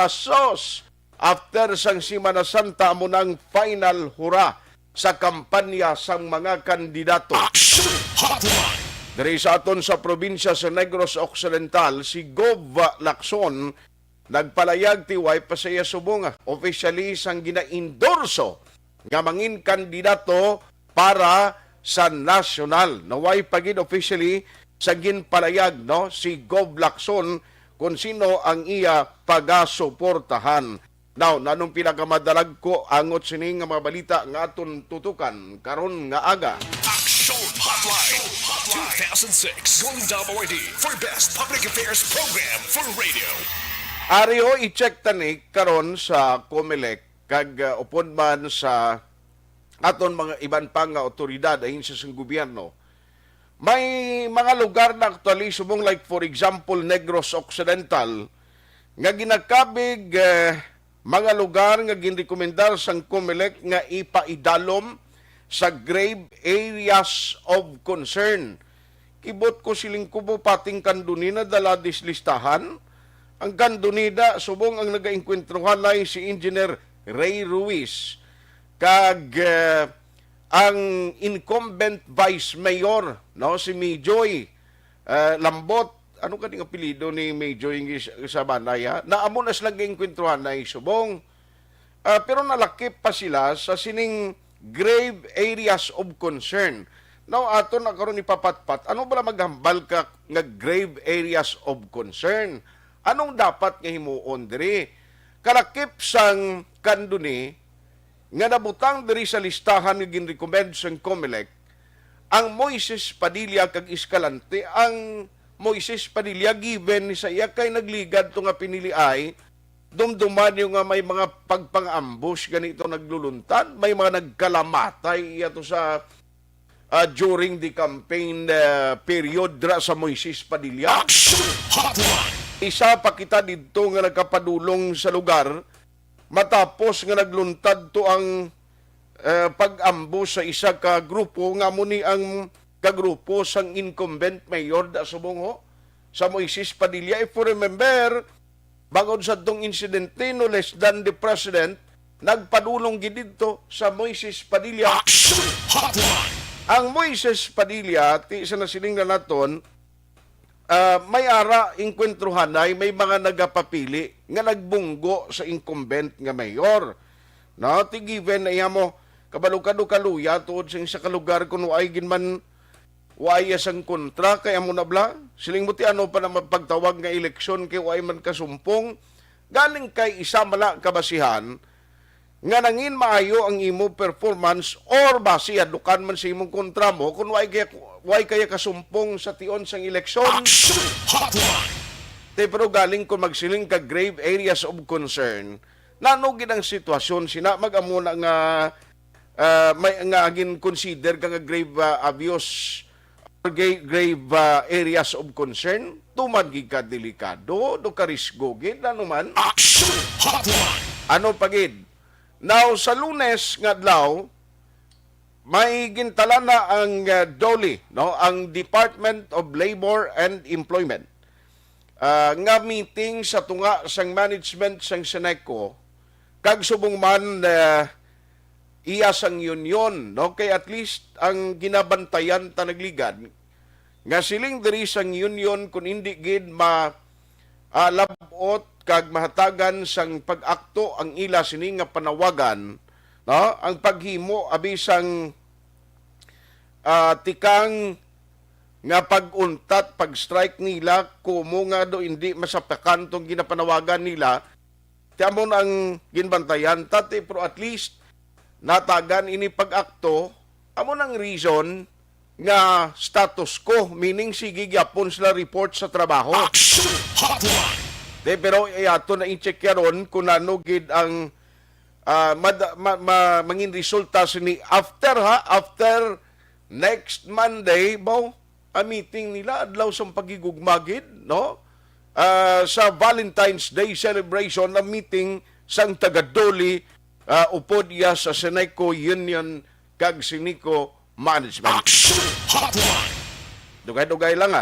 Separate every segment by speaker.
Speaker 1: Sos! After sang Semana Santa mo ng final hura sa kampanya sang mga kandidato. Diri sa aton sa probinsya sa Negros Occidental, si Gov Lacson nagpalayag tiway pasaya subong officially sang gina-endorso nga mangin kandidato para sa national. Naway pagid officially sa ginpalayag no si Gov Lacson kung sino ang iya pagasuportahan. Now, nanong pinakamadalag ko angot sining nga mga balita nga aton tutukan karon nga aga.
Speaker 2: Action Hotline 2006 Golden Dome Awardee for Best Public Affairs Program for Radio.
Speaker 1: Ario i-check tani karon sa COMELEC kag upod man sa aton mga iban pang nga otoridad ahin sa gobyerno. May mga lugar na actually subong like for example Negros Occidental nga ginakabig mga lugar nga ginrekomendar sang COMELEC nga ipaidalom sa grave areas of concern. Kibot ko siling kubo pating kandunina dala dislistahan. Ang kandunida subong ang nagainkwentruhan ay si Engineer Ray Ruiz kag ang incumbent vice mayor no si Mayjoy Lambot. Ano kaning apelyido ni Mayjoy sa Banaya? Naamo na silang giinkwentruhan na subong. Pero nalakip pa sila sa sining grave areas of concern. Now, ato na karon ipapatpat, ano ba maghambal ka nga grave areas of concern? Anong dapat nga himuon diri? Kalakip sang kanduni nga nabutang diri sa listahan nga ginrecommend sang COMELEC, ang Moises Padilla kag Escalante, ang Moises Padilla given ni sa iya kay nagligad to nga pinili ay dumduman yung nga may mga pagpang-ambush ganito nagluluntan, may mga nagkalamatay to sa during the campaign period dra sa Moises Padilla. Isa pa kita dito nga nagkapadulong sa lugar matapos nga nagluntad to ang pag-ambush sa isa ka grupo nga muni ang kagrupo sang incumbent mayor da subong sa Moises Padilla. If you remember, bangod sa tong insidente, no less than the president, nagpadulong gid dito sa Moises Padilla. Ang Moises Padilla, ti sa nasiling na naton, may ara inkwentruhan ay may mga nagapapili nga nagbunggo sa incumbent nga mayor. No, ti given na iya mo kabalukado-kaluya tuod sa kalugar kuno ay ginman waya sang kontra kay amo na bla siling muti ano pa na magpagtawag nga eleksyon kay way man kasumpong galing kay isa mala kabasihan nga nangin maayo ang imo performance or base adukan man sa imong kontra mo kun way kaya kasumpong sa tion sang eleksyon. Pero galing kung magsiling ka grave areas of concern nanugid ang sitwasyon sina mag-amuna nga may nga agin consider ka nga grave abuse grave areas of concern, tumagig ka delikado, do ka risgo gid, ano man. Ano pagid? Now, sa Lunes nga adlaw, may gintala na ang DOLE, no? Ang Department of Labor and Employment. Nga meeting sa tunga sang management sang Seneco, kag subong man iya sang union, no? Kay at least ang ginabantayan ta nagligad nga siling diri sang union kun hindi gid labot kag mahatagan sang pag-akto ang ila sini nga panawagan, no? Ang paghimo abi sang tikang nga pag-untat, pag-strike nila kumo nga do hindi masapakan tong ginapanawagan nila. Tiamon ang ginbantayan tate pero at least natagan ini pag-akto, amo nang reason nga status quo, meaning sige gyapon sila report sa trabaho. Pero ato na i-check yaron kung ano gid ang mangin resulta sini after next Monday a meeting nila adlaw sa pagigugmagid, no? Sa Valentine's Day celebration na meeting sang taga-DOLE upod iya sa Seneco Union kag Seneco Management. Dugay-dugay lang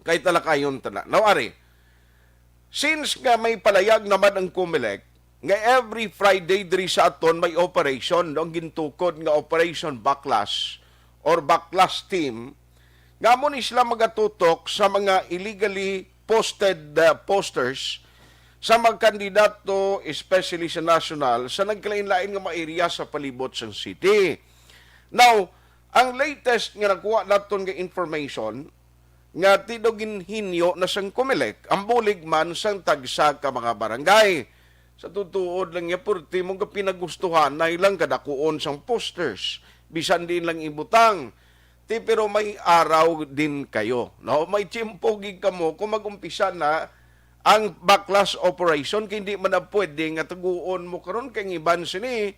Speaker 1: kay talakayon tana. Now ari, Since nga may palayag naman ang COMELEC, nga every Friday diri sa aton may operation, ang gintukod nga Operation Backlash or Backlash Team, nga mo ni sila magatutok sa mga illegally posted posters sa mga kandidato, especially sa national, sa nagkalain-lain nga mga area sa palibot sa city. Now, ang latest nga nakuha naton nga information, nga tidogin hinyo na sang COMELEC, ang bulig man sang tagsa ka mga barangay. Sa tutuod lang niya, purti mong pinagustuhan na ilang kadakuon sang posters. Bisan din lang ibutang. Pero may araw din kayo. No? May tsimpogig ka mo kung mag-umpisa na ang backlash operation, kaya hindi man na pwede nga taguon mo karon kay iban sini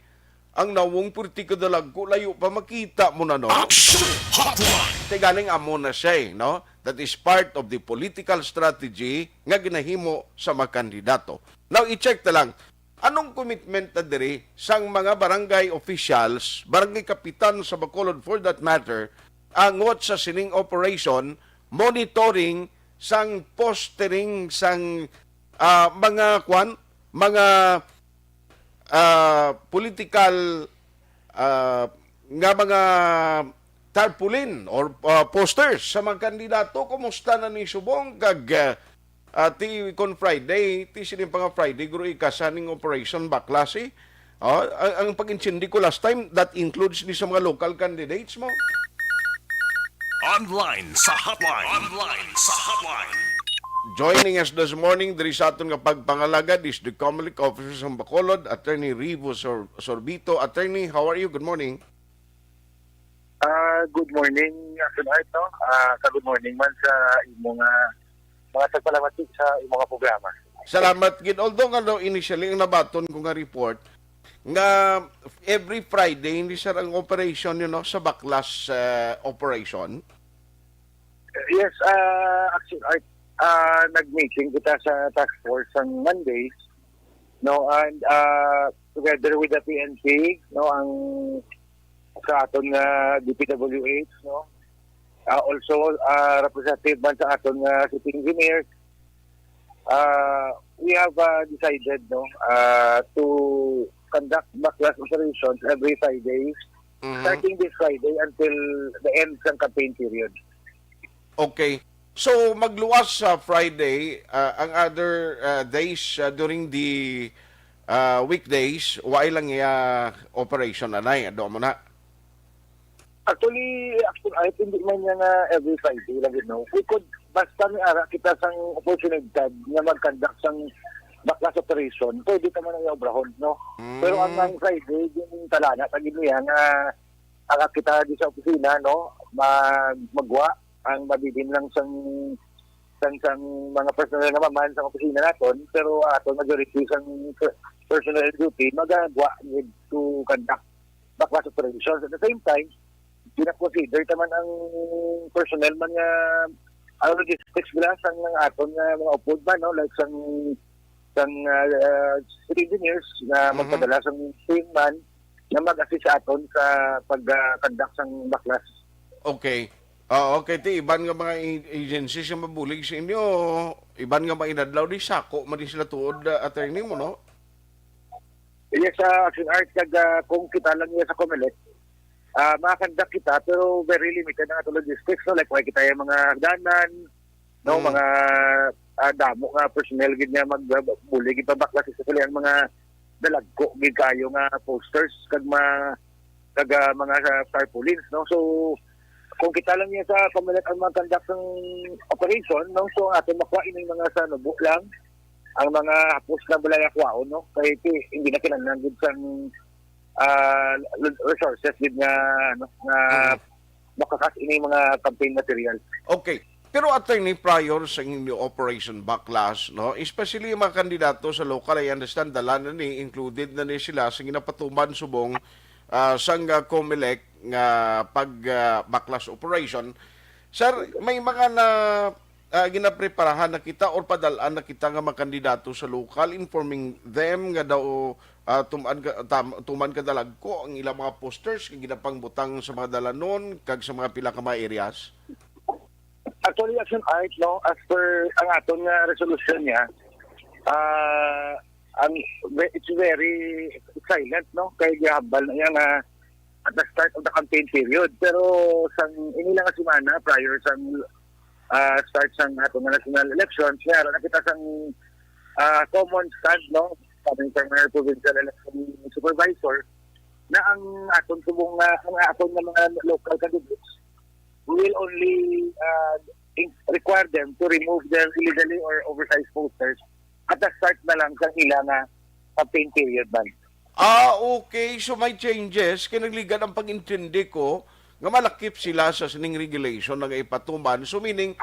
Speaker 1: ang nawong purti ka dalag ko, layo pa makita mo na, no?
Speaker 2: Action Hotline.
Speaker 1: Galing amo na siya, no? That is part of the political strategy nga ginahimo sa mga kandidato. Now, i-check na lang, anong commitment na diri sang mga barangay officials, barangay kapitan sa Bacolod for that matter, angot sa sining operation, monitoring sang postering sang mga political nga mga tarpaulin or posters sa mga kandidato. Kumusta na ni Subong kag ti kon Friday, ti sining pang Friday guro ikasaning Operation Backlash. Ang pag-intindi ko last time, that includes ni sa mga local candidates mo.
Speaker 2: Online sa hotline. Online sa hotline.
Speaker 1: Joining us this morning, diri sa aton nga pagpangalagad is the COMELEC officer sa Bacolod, Attorney Rivo Sorbito. Attorney, how are you? Good morning.
Speaker 3: Good morning, tonight, no? Good morning man sa imong mga tagpalamati sa imong programa.
Speaker 1: Salamat gid. Although nga daw initially ang nabaton ko nga report nga every Friday hindi siya ang operation sa backlash operation.
Speaker 3: Yes, actually, nag-meeting kita sa task force on Mondays, no, and together with the PNP, no, ang sa aton DPWH, no, also representative man sa aton city engineers, we have decided, no, to conduct backlash operations every Fridays, starting this Friday until the end ng campaign period.
Speaker 1: Okay. So magluwas sa Friday, ang other days during the weekdays, why lang operation anay, do mo na?
Speaker 3: Actually, I think hindi man yan every Friday lang, no. We could, basta may ara kita sang oportunidad na mag-conduct sang backlash operation, pwede ka man ang obrahon, no. Pero ang Friday, yung talana, tagin niya nga kita di sa opisina, no, magwa ang mabibin lang sang mga personal na maman sa opisina naton, pero aton majority sang personal duty magagawa need to conduct backlash operations. At the same time, pinakonsider naman ang personnel man nga ang logistics nila sang aton nga mga upod man, no, like sang city engineers na magpadala sang team man na mag-assist sa aton sa pag-conduct sang backlash.
Speaker 1: Okay. Okay, iban nga mga agencies nga mabulig sa inyo, iban nga mga inadlaw di sako, madi sila tuod, attorney mo, no?
Speaker 3: Yes, Action Art, kung kita lang niya sa COMELEC, makakandak kita, pero very limited ang ato logistics, no? Like, why kita yung mga hagdanan, no? Mga damo nga personnel, gid nga magbulig, ipabaklas, especially ang mga dalagko, gid kayo nga posters, kag mga tarpaulins, no? So, kung kita lang niya sa COMELEC ang mga conduct ng operation, no? So atin makuha yung mga sa nubo lang, ang mga hapos na balay akwaon, no? Kahit hindi na kinanang din sa resources din nga, no? Na makakas ini mga campaign materials.
Speaker 1: Okay. Pero attorney, prior sa inyong Operation Backlash, no? Especially yung mga kandidato sa local, I understand, dala na ni, included na ni sila sa ginapatuman subong sang COMELEC nga pag-backlash operation. Sir, may mga ginapreparahan na kita or padalaan na kita nga mga kandidato sa local, informing them nga daw tuman ka dalag ko ang ilang mga posters kag ginapang butang sa mga dalanon kag sa mga pila ka mga areas?
Speaker 3: Actually, Action Art, no, as per ang aton nga resolution niya, ang it's very silent, no? Kaya gihabal na yan at the start of the campaign period. Pero sa inilang semana prior sa start sa ato nga national elections, meron nakita sang common stand, no? Coming from our provincial election supervisor na ang aton subong ang aton nga mga local candidates will only require them to remove their illegally or oversized posters at the start na lang sa ilang campaign period man.
Speaker 1: Okay. So may changes. Kinagligan ang pag-intindi ko nga malakip sila sa sining regulation na ipatuman. So meaning,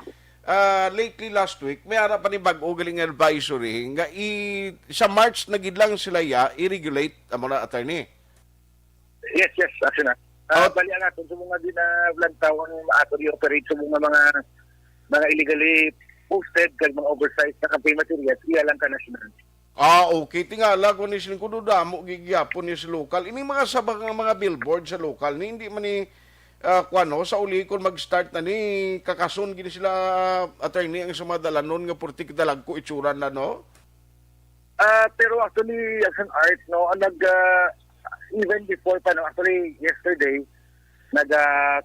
Speaker 1: lately last week, may ara pa ni bago galing advisory nga sa March na gidlang sila i-regulate ang mga attorney.
Speaker 3: Yes, actually na. Bali ang aton sa mga din na lantawan ato i-operate sa mga illegally posted kag mga oversized na campaign materials, iyalang ka national.
Speaker 1: Okay. Tingala ko ni sining kududamo gigyapon ni sa local. Ini mga sabang mga billboard sa local ni hindi man ni sa uli kon mag-start na ni kakason gini sila attorney ang sumadalanon nga purtik dalag ko itsura na, no?
Speaker 3: Pero actually as an art, no, even before pa, no, actually yesterday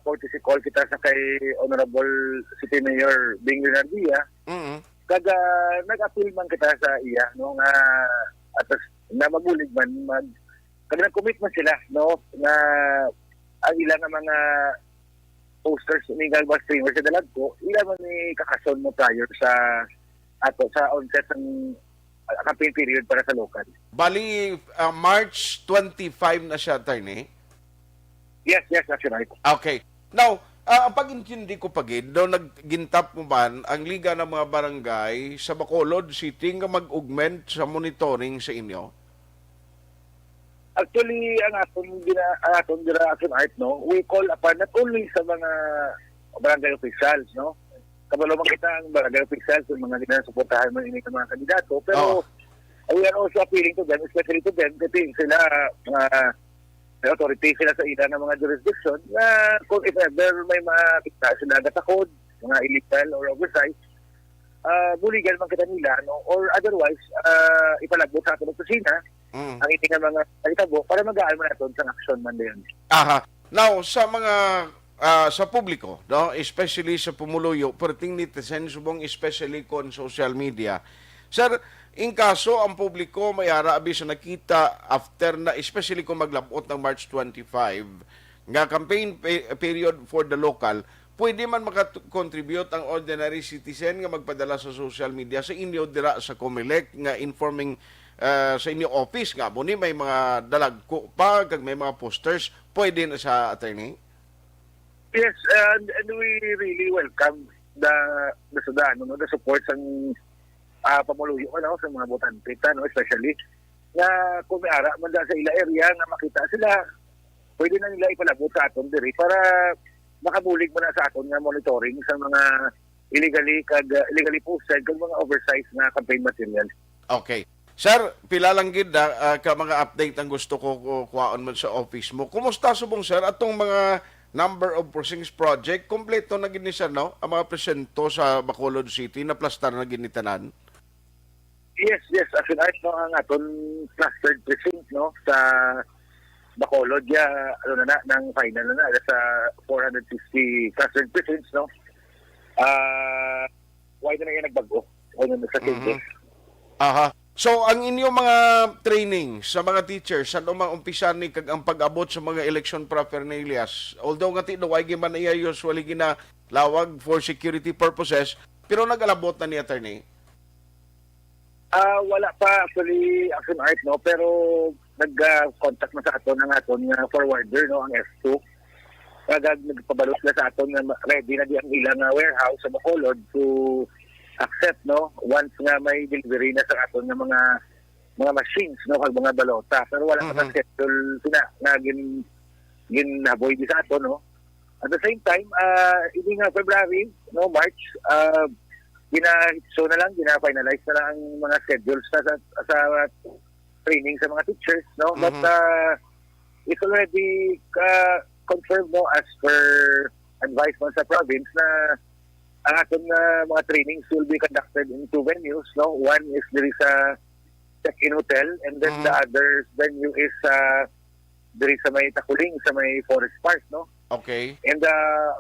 Speaker 3: courtesy call kita sa kay Honorable City Mayor Bing Renardia. Kaga nag-appeal man kita sa iya, no, nga atas na mabulig man kaga nag-commit man sila, no, na ang ilang mga posters ni Galba Streamer sa dalag ko, ilang man ni kakason mo prior sa onset ng campaign period para sa local.
Speaker 1: Bali, March 25 na siya, attorney?
Speaker 3: Yes, that's right.
Speaker 1: Okay. Now, ang pag-intindi ko pagid, daw naggintap mo man ang Liga ng mga Barangay sa Bacolod City nga mag-augment sa monitoring sa inyo?
Speaker 3: Actually, ang aton action art, no, we call upon not only sa mga barangay officials, no, kabalo makita ang barangay officials, yung mga ginasuportahan mo ini ng mga kandidato, pero we are also appealing to them, especially to them, kasi sila may authority sila sa ilan ng mga jurisdiction na kung if ever may makita sila natakod, mga illegal or oversized, buligan man kita nila, no, or otherwise, ipalagbot sa atin ng kusina, ang iting mga itabo para mag-aal mo natin sa action man din.
Speaker 1: Aha. Now, sa mga sa publiko, no, especially sa pumuluyo, perting netizens subong especially kon social media. Sir, in kaso ang publiko may arabi sa nakita after na especially kung maglabot ng March 25 nga campaign period for the local, pwede man makakontribute ang ordinary citizen nga magpadala sa social media sa inyo dira sa COMELEC nga informing sa inyo office nga mo ni may mga dalag ko pa kag may mga posters pwede na sa attorney.
Speaker 3: Yes, and we really welcome the support ng pamuluyo sa mga botante, no, especially na kung may ara man sa ila area nga makita sila, pwede na nila ipalabot sa aton diri para makabulig mo na sa aton nga monitoring sa mga illegally posted kag mga oversized na campaign materials.
Speaker 1: Okay. Sir, pila lang gid ka mga update ang gusto ko kuhaon mo sa office mo. Kumusta subong sir atong mga number of proceedings project kompleto na gid ni sir, no? Ang mga presento sa Bacolod City na plastar na gid ni tanan.
Speaker 3: Yes, actually no ang aton clustered precinct, no, sa Bacolod ng final na sa 450 clustered precincts, no. Why na yan nagbago? Why na sa changes?
Speaker 1: Aha. So, ang inyong mga training sa mga teachers, saan umpisan ni kag ang pag-abot sa mga election paraphernalias? Although nga tinuway man iya usually ginalawag for security purposes, pero nag-alabot na ni attorney?
Speaker 3: Wala pa actually action art, no, pero nag-contact na sa aton ng aton nga forwarder, no, ang F2. Kagag nagpabalot na sa aton nga ready na di ang ilang warehouse sa Bacolod to accept, no, once nga may delivery na sa aton nga mga machines, no, kag mga balota, pero wala pa schedule sina nga ginaboy di sa aton, no. At the same time, ini nga February, no, March, gina-finalize na lang ang mga schedules sa training sa mga teachers, no, but it's already confirmed, no, as per advice mo sa province na ang aton mga trainings will be conducted in two venues, no? One is there is a check-in hotel, and then the other venue is there is sa may Takuling, sa may Forest Park, no?
Speaker 1: Okay.
Speaker 3: And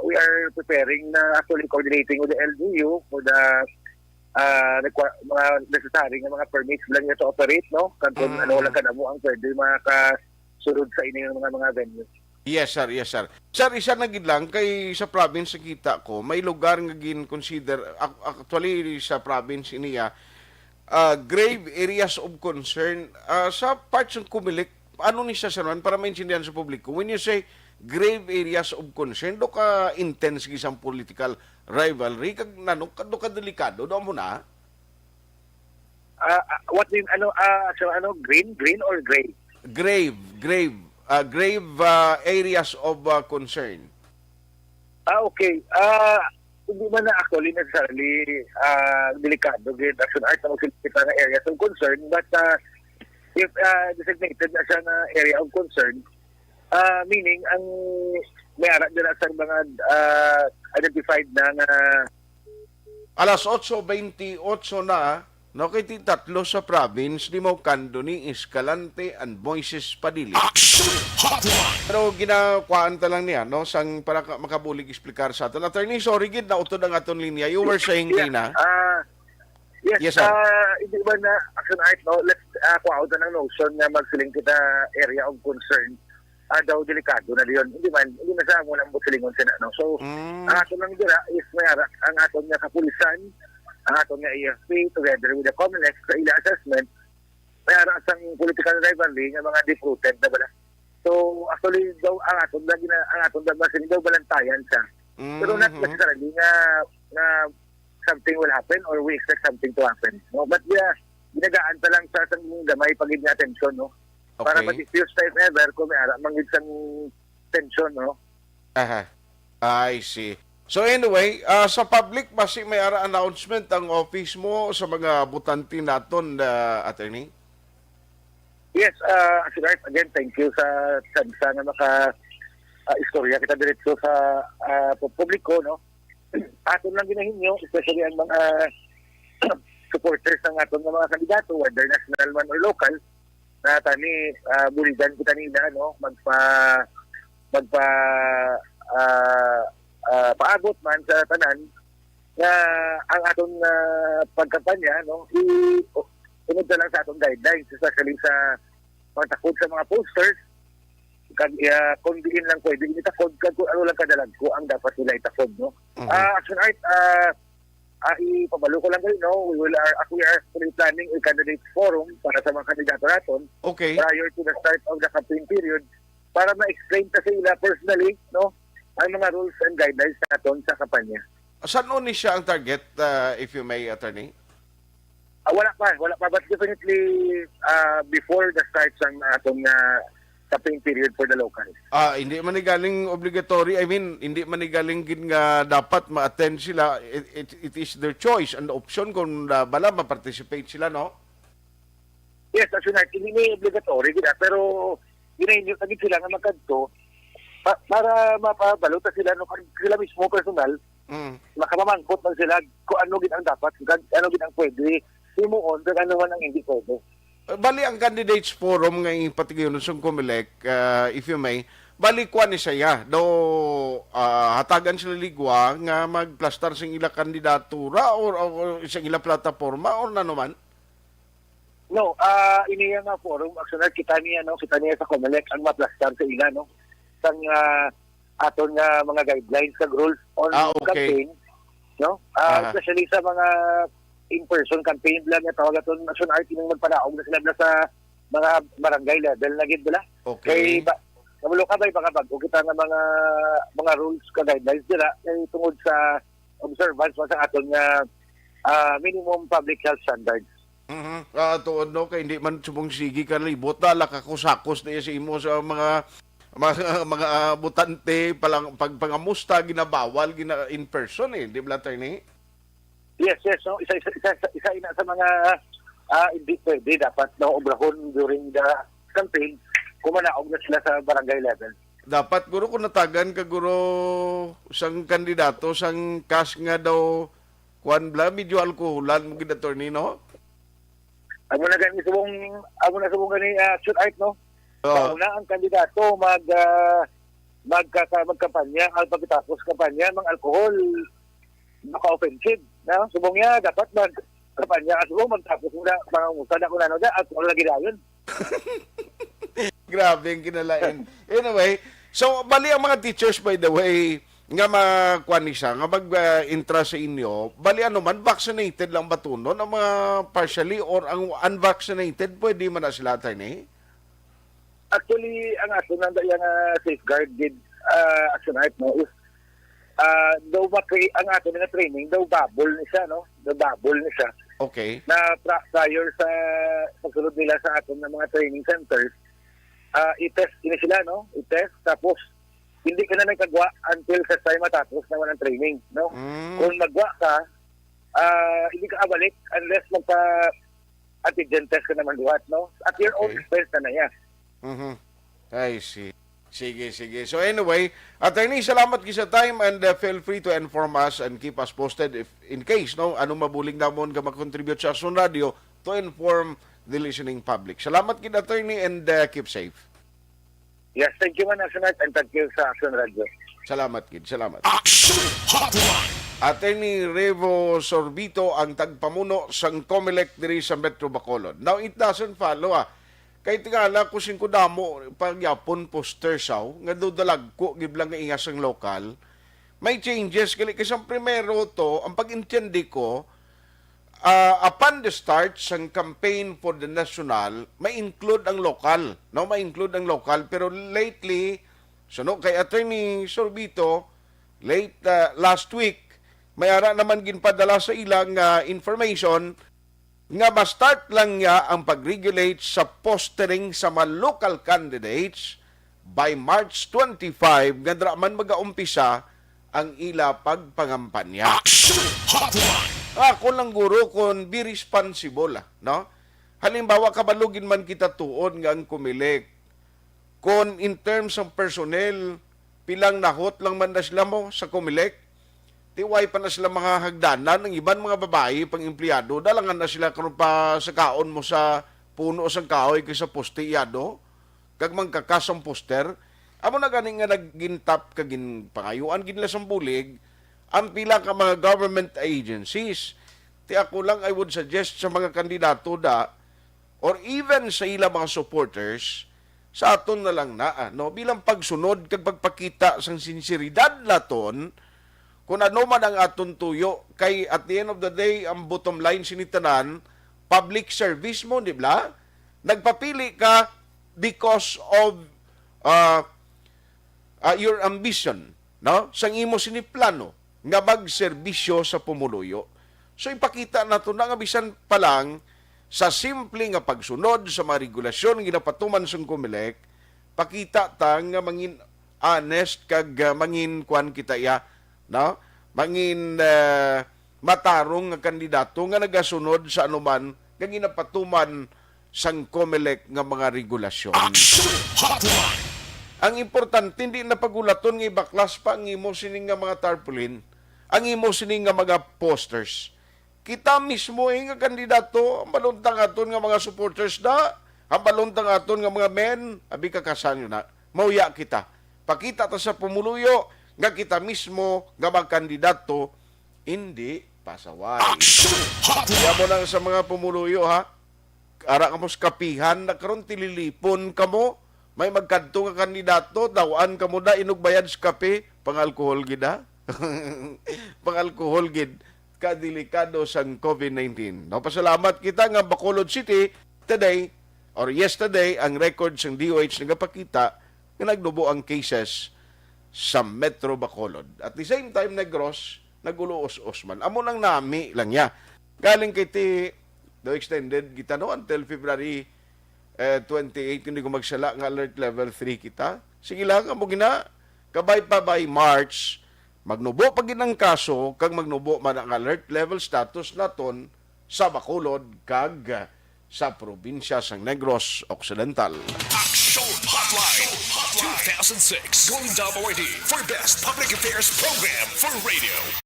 Speaker 3: we are preparing actually coordinating with the LGU for the mga necessary nga mga permits lang niya to operate, no? Kanton ano lang kadamo ang pwede makasulod sa inyo ng mga venues.
Speaker 1: Yes, sir. Yes, sir. Sir, isa na gid lang kay sa province sa kita ko, may lugar nga gin-consider actually sa province niya grave areas of concern. Sa parts ng Comelec, ano ni siya sanon para maintindihan sa publiko? When you say grave areas of concern, do ka intense gisang political rivalry kag nanong do ka delikado do mo na?
Speaker 3: What in so green or gray?
Speaker 1: Grave areas of concern.
Speaker 3: Okay. Hindi man na actually necessarily delikado gid action art na magsilita nga areas of concern, but if designated na siya na area of concern, meaning ang may ara dira sa mga identified na
Speaker 1: Alas 8:28 na, no, kay tatlo sa province, Limao Candoni, Escalante, and Moises Padilla.
Speaker 2: Action Hotline.
Speaker 1: Pero ginakuhaan ta lang niya, no, sang para makabulig explicar sa atin. Attorney, sorry, gid, nautod ang aton linya. You were saying, Tina?
Speaker 3: Yes,
Speaker 1: Yes, sir.
Speaker 3: hindi ba na action art, no? Let's kuha out na ng notion na magsiling kita area of concern. Daw delikado na diyon. Hindi na sa mo lang silingon sila, no? So, ang aton lang dira is may ara ang aton nga kapulisan, ang aton nga AFP together with the Comelec sa ila assessment, may ara sang political rivalry nga mga deep-rooted na bala. So, actually daw ang aton lang masiling daw balantayan siya. Pero not necessarily nga something will happen or we expect something to happen, no? But ginagaan ta lang sa sang gamay pagid nga atensyon, no? Para
Speaker 1: Okay.
Speaker 3: ma-diffuse tayo ever kung may ara mangid sang tension, no?
Speaker 1: Aha. I see. So anyway, sa public, basi may ara announcement ang office mo sa mga butante naton, attorney?
Speaker 3: Yes, actually, again, thank you sa chance na istorya kita diretso sa publiko, no? Aton lang ginahinyo, especially ang mga supporters ng aton ng mga kandidato, whether national man or local, na tani buligan kita nila, no? Paabot man sa tanan na ang aton pagkampanya, no? Sunod na lang sa atong guidelines, especially sa pagtakod sa mga posters. Kung diin lang pwede, itakod kung ano lang kadalag ko ang dapat nila itakod, no? Action art, ipabalo ko lang kayo, no? We are actually planning a candidates forum para sa mga kandidato natin
Speaker 1: Okay.
Speaker 3: prior to the start of the campaign period para ma-explain sa sila personally, no? Ang mga rules and guidelines natin sa kampanya.
Speaker 1: Saan ni siya ang target, if you may, attorney?
Speaker 3: Wala pa, but definitely before the start ng atong campaign period for the locals.
Speaker 1: Hindi man ni galing obligatory. I mean, hindi man ni galing gid nga dapat ma-attend sila. It is their choice and option kung bala ma-participate sila, no?
Speaker 3: Yes, actually, hindi may obligatory, pero ginahinyo kagid sila nga magkadto para mapabalot sila, no, sila mismo personal, makamamangkot man sila kung ano gid ang dapat, ano gid ang pwede, himuon, kung ano man ang hindi pwede.
Speaker 1: Bali ang candidates forum nga ipatigayon sa Comelec, if you may, bali kuan ni siya do hatagan sila ligwa nga magplastar sa ila kandidatura or sa ila plataforma or nanuman.
Speaker 3: No, iniya nga forum, actually kita niya sa Comelec ang maplastar sa ila, no? Sang aton nga mga guidelines sa rules on
Speaker 1: okay.
Speaker 3: campaign, no? Especially sa mga in-person campaign lang nga tawag aton action art yung magpanaog na sila sa mga barangay level na gid bala.
Speaker 1: Okay.
Speaker 3: Kay namulo ka ba baka bago kita nga mga rules ka guidelines dira kay tungod sa observance sa aton nga minimum public health standards.
Speaker 1: Tuod no kay hindi man subong sige ka libot dala ka kusakos na sa imo sa mga butante palang pagpangamusta ginabawal in person di ba attorney?
Speaker 3: Yes, no, isa ina sa mga hindi pwede dapat na obrahon during the campaign kung manaog na sila sa barangay level.
Speaker 1: dapat guro kung natagan ka guro sang kandidato sang cash nga daw kuan bla medyo alkoholan mo gid attorney no.
Speaker 3: Amo na subong gani shoot out no.
Speaker 1: Oo.
Speaker 3: Una ang kandidato magkampanya al pagkatapos kampanya mang alcohol maka-offensive na subong niya dapat kampanya at subong magtapos muna pangamusta na kuno da alcohol lagi dayon.
Speaker 1: Grabe ang kinalain. Anyway, so bali ang mga teachers by the way nga makuan ni siya, nga mag-intra sa inyo, bali ano man, vaccinated lang ba ito, no? Ang mga partially or ang unvaccinated, pwede man na sila tayo eh?
Speaker 3: Actually, ang ato nanda yung safeguarded action art no is daw ang ato nga training daw bubble ni siya no, daw bubble ni siya
Speaker 1: Okay.
Speaker 3: na prior sa pagsulod nila sa aton ng mga training centers i-test ini sila no, i-test tapos hindi ka na nagkagwa until sa time matapos naman ang training no. Kung magwa ka hindi ka abalik unless magpa antigen test ka naman duhat no, at your own expense na niya.
Speaker 1: Mm-hmm. I see. Sige. So anyway, attorney, salamat sa time and feel free to inform us and keep us posted if in case no ano mabuling namon ka mag-contribute sa Action Radio to inform the listening public. Salamat kid attorney and keep safe.
Speaker 3: Yes, thank you man Action Art and thank you sa Action Radio.
Speaker 1: Salamat kid, salamat.
Speaker 2: Action Hotline.
Speaker 1: Attorney Revo Sorbito ang tagpamuno sang COMELEC diri sa Metro Bacolod. Now it doesn't follow kay tingala ko singko damo pagyapon poster saw nga do dalag ko giblang nga ingas ang lokal. May changes kali kasi primero to ang pag-intindi ko upon the start sang campaign for the national may include ang lokal, no, may include ang lokal pero lately kay Attorney Sorbito late last week may ara naman ginpadala sa ilang information nga ma-start lang niya ang pag-regulate sa postering sa mga local candidates by March 25 nga dra man mag-aumpisa ang ila pagpangampanya.
Speaker 2: Action Hotline.
Speaker 1: Ako lang guro kung be responsible, no? Halimbawa kabalugin man kita tuon nga ang COMELEC. Kung in terms of personnel, pilang nahot lang man na sila mo sa COMELEC, tiway pa na sila mga hagdanan ng iban mga babae pang empleyado dalangan na sila karon pa sa kaon mo sa puno sa kahoy kay sa poste yado kag mangkakas ang poster amo na gani nga nagintap kagin pangayuan gid nila sa bulig ang pila ka mga government agencies. Ti ako lang I would suggest sa mga kandidato or even sa ila mga supporters sa aton na lang no bilang pagsunod kag pagpakita sang sinseridad laton kung ano man ang aton tuyo, kay at the end of the day, ang bottom line sinitanan, public service mo, di ba? Nagpapili ka because of your ambition, no? Sang imo siniplano, nga magserbisyo sa pumuluyo. So ipakita nato na nga bisan pa lang, sa simple nga pagsunod sa mga regulasyon ginapatuman sa COMELEC, pakita ta nga mangin honest kag mangin kwan kita no? Mangin matarong nga kandidato nga nagasunod sa anuman nga ginapatuman sang COMELEC nga mga regulasyon.
Speaker 2: Action Hotline.
Speaker 1: Ang importante hindi na pagulaton nga ibaklas pa ang imo sining nga mga tarpaulin, ang imo sining nga mga posters. Kita mismo nga kandidato, ang baluntang aton nga mga supporters ang baluntang aton nga mga men, abi kakasanyo na, mauya kita. Pakita ta sa pumuluyo nga kita mismo nga magkandidato hindi pasaway. Kaya mo lang sa mga pumuluyo ara ka mo kapihan na karon tililipon kamo may magkadto nga kandidato dawaan kamo inugbayad sa kape pangalkohol gid pangalkohol gid kadelikado sang COVID-19. No, pasalamat kita nga Bacolod City today or yesterday ang record sang DOH nagapakita nga nagnubo ang cases sa Metro Bacolod. At the same time, Negros, nag-ulos-os man. Amo nang nami lang niya. Galing kay the extended kita until February 28, hindi ko magsala ng alert level 3 kita. Sige lang, amo gina, kabay pa by March, magnubo pag ginang kaso, kag magnubo man ang alert level status naton sa Bacolod, kag sa probinsya sang Negros Occidental.
Speaker 2: Action Hotline. Hotline 2006 Golden Dome Awardee for Best Public Affairs Program for Radio.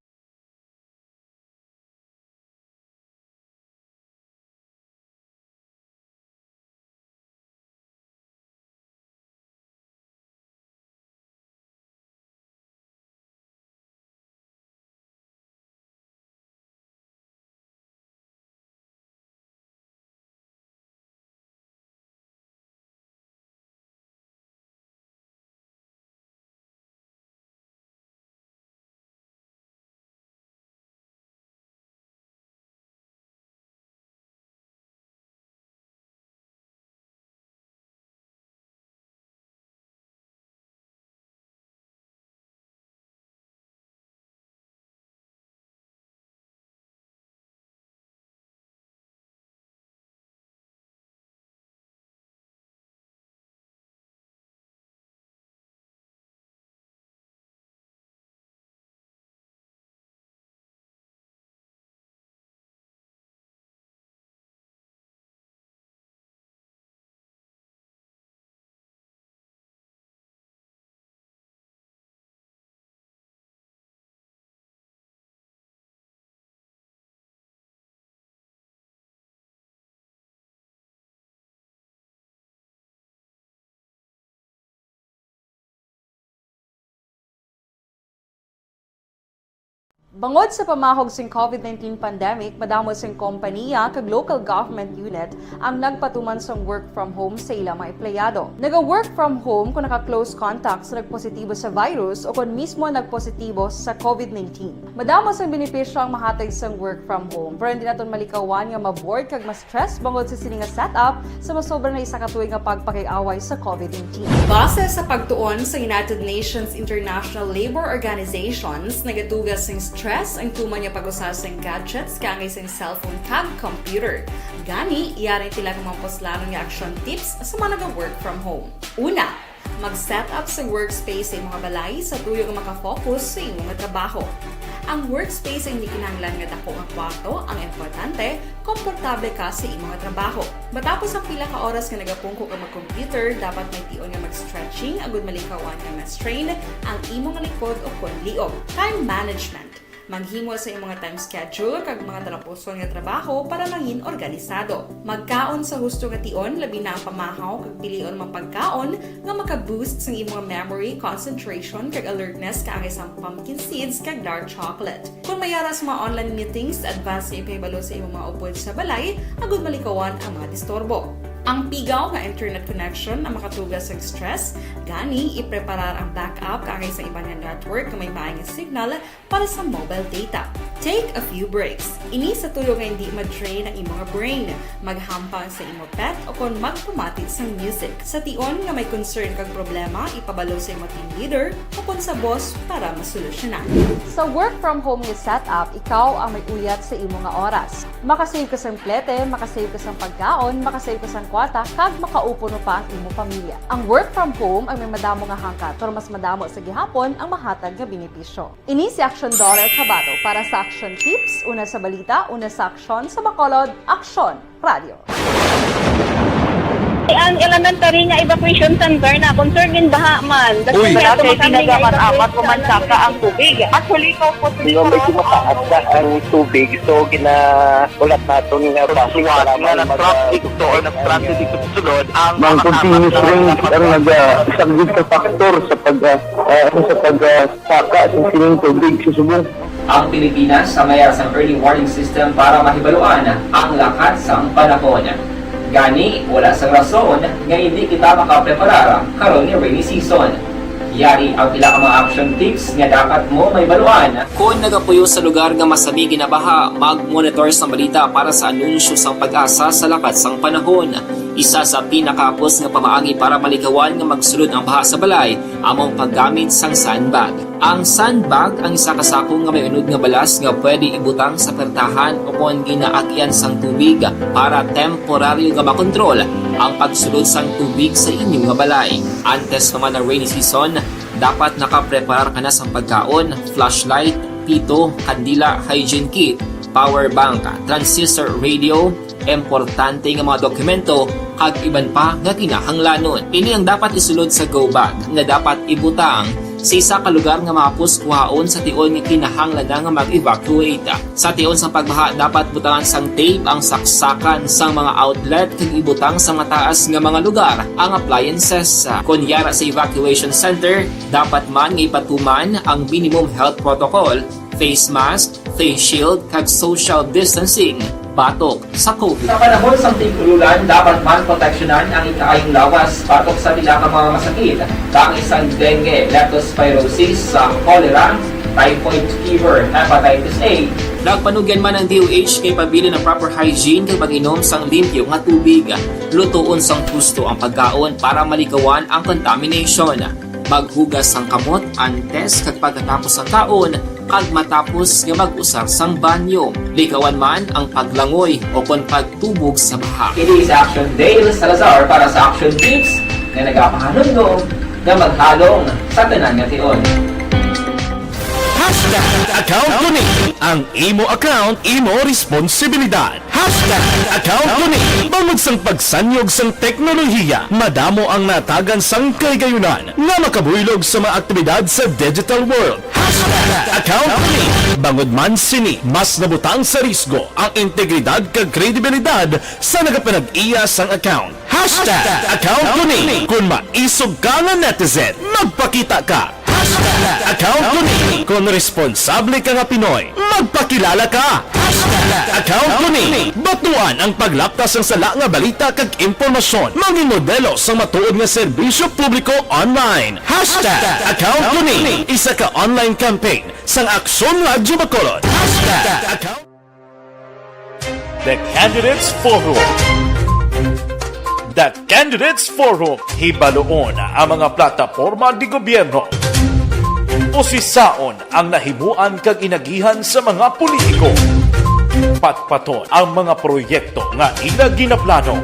Speaker 4: Bangod sa pamahog sing COVID-19 pandemic, madamo sing kompanya kag local government unit ang nagpatuman sang work from home sa ilang mga empleyado. Naga-work from home kung naka-close contact sa nagpositibo sa virus o kung mismo nagpositibo sa COVID-19. Madamo sang benepisyo ang mahatag sang work from home, pero hindi naton malikawan nga ma-bored kag ma-stress bangod sa sini nga setup sa masobra na isa ka tuig nga pagpakiaway sa COVID-19. Base sa pagtuon sa United Nations International Labour Organizations, nagatugas sing stress ang tuman niya pag-usar sa gadgets kangay sa cellphone kag computer. Gani, iyarin tila ng mga poslanong nga action tips sa mga nag-work from home. Una, mag-set up sa workspace sa mga balay sa tuyo nga makafocus sa imong trabaho. Ang workspace ay hindi kinahanglan nga dako nga kwarto, ang importante, komportable ka sa imong trabaho. Matapos ang pila ka oras nga nagapungko ka mag-computer, dapat may tion nga mag-stretching agud malikawan nga ma-strain ang imong likod o konliog. Time management. Maghimo sa imong mga time schedule kag mga talapuson nga trabaho para mangin organisado. Magkaon sa husto nga tion, labi na ang pamahaw kag pilion mang pagkaon nga maka-boost sa imong memory, concentration kag alertness kaangay sa pumpkin seeds kag dark chocolate. Kung mayara sa mga online meetings, advance sa ipahibalo sa imong mga upod sa balay, agud malikawan ang mga disturbo. Ang pigaw nga internet connection ang makatugas sa stress, gani ipreparar ang backup kaangay sa ibang nga network nga may maayong signal para sa mobile data. Take a few breaks. Ini sa tuyo nga hindi ma-drain ang imong brain, maghampang sa imong pet o kon magpumatit sa music. Sa tion nga may concern kag problema, ipabalo sa imong team leader o kon sa boss para masolusyonan. Sa work from home nga setup, ikaw ang may uyat sa imong nga oras. Makasave ka sa plete, makasave ka sa pagkaon, makasave ka sa kwata, kag makaupo no pa ang imong pamilya. Ang work from home ay may madamo nga hangkat, pero mas madamo sa gihapon ang mahatag nga benepisyo. Ini si Action Dorel Cabato para sa Action Tips, una sa balita, una sa aksyon sa Bacolod, Aksyon Radio.
Speaker 5: Ang elementary nga evacuation center na concern din baha man.
Speaker 6: Uy,
Speaker 5: Kasi pinagamat-amat kumansaka ang tubig. Actually, ikaw po
Speaker 3: Di ba medyo mataas na ang tubig, so ginaulat natin nga
Speaker 6: Pagsuwat nga nag-traffic to or nag-traffic dito sa sulod ang
Speaker 3: Mang continuous range ang nag-isang sa factor sa pagsaka sa sining tubig sa subong.
Speaker 7: Ang Pilipinas sa mayroon sa early warning system para mahibaluan ang lakas ng panahon. Gani, wala sa rason nga hindi kita makapreparar karon ni rainy season. Yari ang pila ka mga action tips nga dapat mo may baluan. Kung nagapuyo sa lugar nga masabi ginabaha, mag-monitor sa balita para sa anunsyo sa pag-asa sa lakas ng panahon. Isa sa pinakapos nga pamaagi para malikawan nga magsulod ang baha sa balay, among paggamit sang sandbag. Ang sandbag ang isa kasakong nga may unod nga balas nga pwede ibutang sa pertahan o kung ginaagyan sang tubig para temporaryo nga makontrol ang pagsulod sang tubig sa inyong nga balay. Antes naman ng rainy season, dapat nakapreparar ka na sa pagkaon, flashlight, pito, kandila, hygiene kit, power bank, transistor radio, importante nga mga dokumento kag iban pa nga kinahanglanon. Ini ang dapat isulod sa go bag nga dapat ibutang sa isa ka lugar nga mapus kuhaon sa tion nga kinahanglan nga mag-evacuate. Sa tion sa pagbaha dapat butangan sang tape ang saksakan sang mga outlet kag ibutang sa mataas nga mga lugar ang appliances. Kunyara sa evacuation center, dapat man nga ipatuman ang minimum health protocol, face mask, face shield kag social distancing batok sa COVID. Sa panahon sa tigululan, dapat man proteksyonan ang ikaayong lawas batok sa bila ka mga masakit. Kang isang dengue, leptospirosis, cholera, typhoid fever, hepatitis A. Nagpanugyan man ang DOH kay pabili ng proper hygiene kay pag-inom sang limpyo nga tubig. Lutuon sang gusto ang pagkaon para malikawan ang contamination. Maghugas sang kamot antes kag pagkatapos ang kaon kag matapos nga mag-usar sang banyo. Likawan man ang paglangoy o kon pagtubog sa baha. It is Action Dale Salazar para sa Action Tips na nagapahanundong na maghalong sa tanan nga tion.
Speaker 2: Account ko ni ang imo account, imo responsibilidad. Account ko ni bangod sang pagsanyog sang teknolohiya, madamo ang natagan sang kaygayunan nga makabuylog sa mga aktibidad sa digital world. Account ko ni bangod man sini mas nabutang sa risgo ang integridad kag kredibilidad sa nagapanag-iya sang account. Account ko ni kung maisog ka nga netizen, magpakita ka. Account ko ni kung responsable ka nga Pinoy, magpakilala ka. Account ko ni batuan ang paglaptas ng sala nga balita kag impormasyon, maging modelo sa matuod nga serbisyo publiko online. Account ko ni isa ka online campaign sang Aksyon Radyo Bacolod. Account
Speaker 8: The Candidates Forum. The Candidates Forum, hibaloon ang mga plataporma di gobyerno. Usisaon ang nahimuan kag inagihan sa mga politiko. Patpaton ang mga proyekto nga ila ginaplano.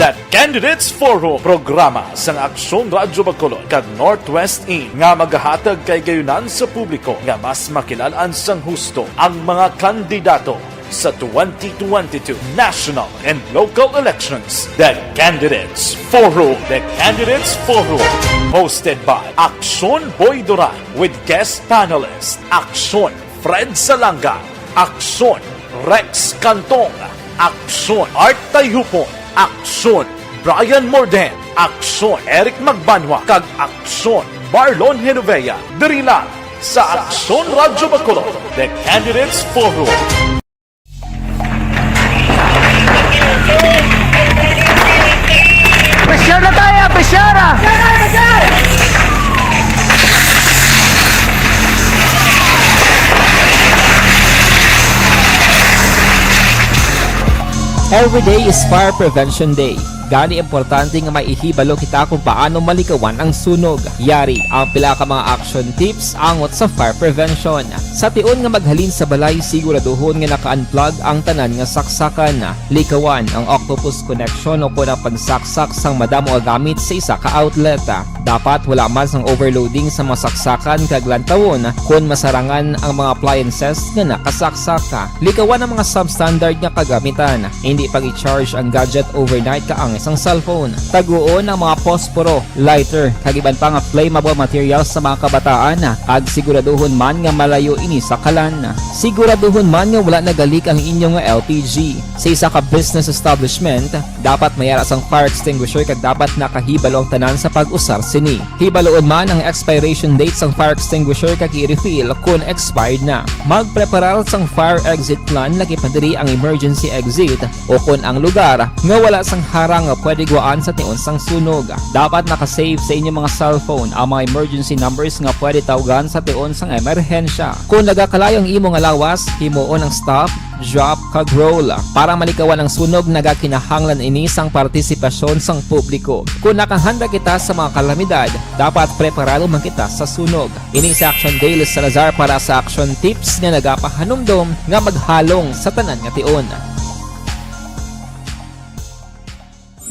Speaker 8: The Candidates Forum, programa sang Aksyon Radyo Bacolod kag Northwest In nga magahatag kay gayunan sa publiko nga mas makilalaan sang husto ang mga kandidato sa 2022 national and local elections. The Candidates Forum. The Candidates Forum. Hosted by Aksyon Boy Duran with guest panelists Aksyon Fred Salanga, Aksyon Rex Cantong, Aksyon Art Tayhupon, Aksyon Brian Morden, Aksyon Eric Magbanwa, kag Aksyon Marlon Genovea. Diri lang sa Aksyon Radyo Bacolod. The Candidates Forum.
Speaker 6: Presyar na tayo! Presyara!
Speaker 7: Every day is Fire Prevention Day. Gani importante nga maihibalo kita kung paano malikawan ang sunog. Yari ang pila ka mga action tips angot sa fire prevention. Sa tion nga maghalin sa balay, siguraduhon nga naka-unplug ang tanan nga saksakan. Likawan ang octopus connection o kung ang pagsaksak sang madamo nga gamit sa isa ka outlet. Dapat wala man sang overloading sa mga saksakan kag lantawon kung masarangan ang mga appliances nga nakasaksaka. Likawan ang mga substandard nga kagamitan. Hindi pag i-charge ang gadget overnight kaang isang cellphone. Taguon ang mga posporo, lighter, kag iban pa nga flammable materials sa mga kabataan. Ag siguraduhon man nga malayo ini sa kalan. Siguraduhon man nga wala nagalik ang inyong LPG. Sa isa ka business establishment, dapat mayara sang fire extinguisher kag dapat nakahibalo ang tanan sa pag-usar sini. Hibaloon man ang expiration date sang fire extinguisher kag i-refill kung expired na. Magpreparar sang fire exit plan lagi pa diri ang emergency exit o kung ang lugar nga wala sang harang nga pwede guaan sa tion sang sunog. Dapat nakasave sa inyong mga cellphone ang mga emergency numbers nga pwede tawagan sa tion sang emerhensya. Kung nagakalayo ang imo nga lawas, himuon ang stop, drop, kag roll. Para malikawan ang sunog, nagakinahanglan ini sang partisipasyon sang publiko. Kung nakahanda kita sa mga kalamidad, dapat preparado man kita sa sunog. Ini sa Action Dale Salazar para sa Action Tips nga nagapahanumdom nga maghalong sa tanan nga tion.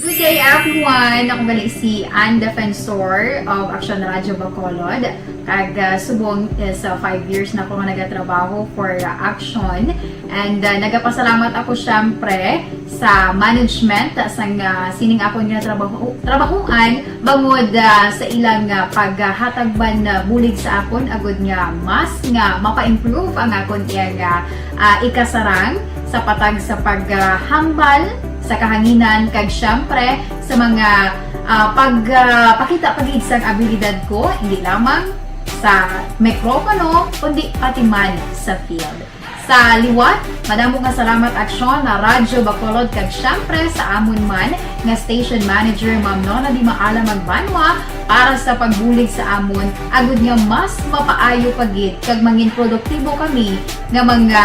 Speaker 9: Good day everyone! Ako balik si Ann Defensor of Action Radyo Bacolod. Kag subong is 5 years na ako nga nagatrabaho for Action. And nagapasalamat ako syempre sa management sang sining ako nga trabahuan bangod sa ilang paghatagban bulig sa akon agud nga mas nga mapa-improve ang akon iyang ikasarang sa patag sa paghambal sa kahanginan kag syempre sa mga pagpakita pagid sang abilidad ko hindi lamang sa mikropono kundi pati man sa field. Sa liwat, madamo nga salamat aksyon na Radyo Bacolod kag syempre sa amon man nga station manager Ma'am Nona Di Maala Magbanwa para sa pagbulig sa amon agud nga mas mapaayo pagid kag mangin produktibo kami nga mga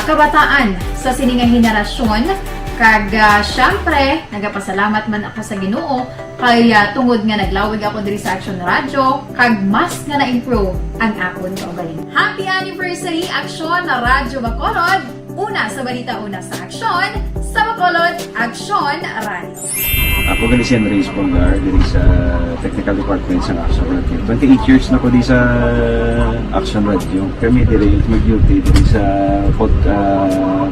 Speaker 9: kabataan sa sininga henerasyon kag syempre nagapasalamat man ako sa Ginoo kay tungod nga naglawig ako diri sa Action Radio kag mas nga na-improve ang akon kaugalingon. Happy anniversary Action na Radyo Bacolod! Una sa balita, una sa aksyon, sa Bacolod, Action Radio.
Speaker 10: Ako gali si Reyes Polgar diri sa Technical Department sa Action Radio. 28 years na ko di sa Action Radio. Kami diri mag-duty diri sa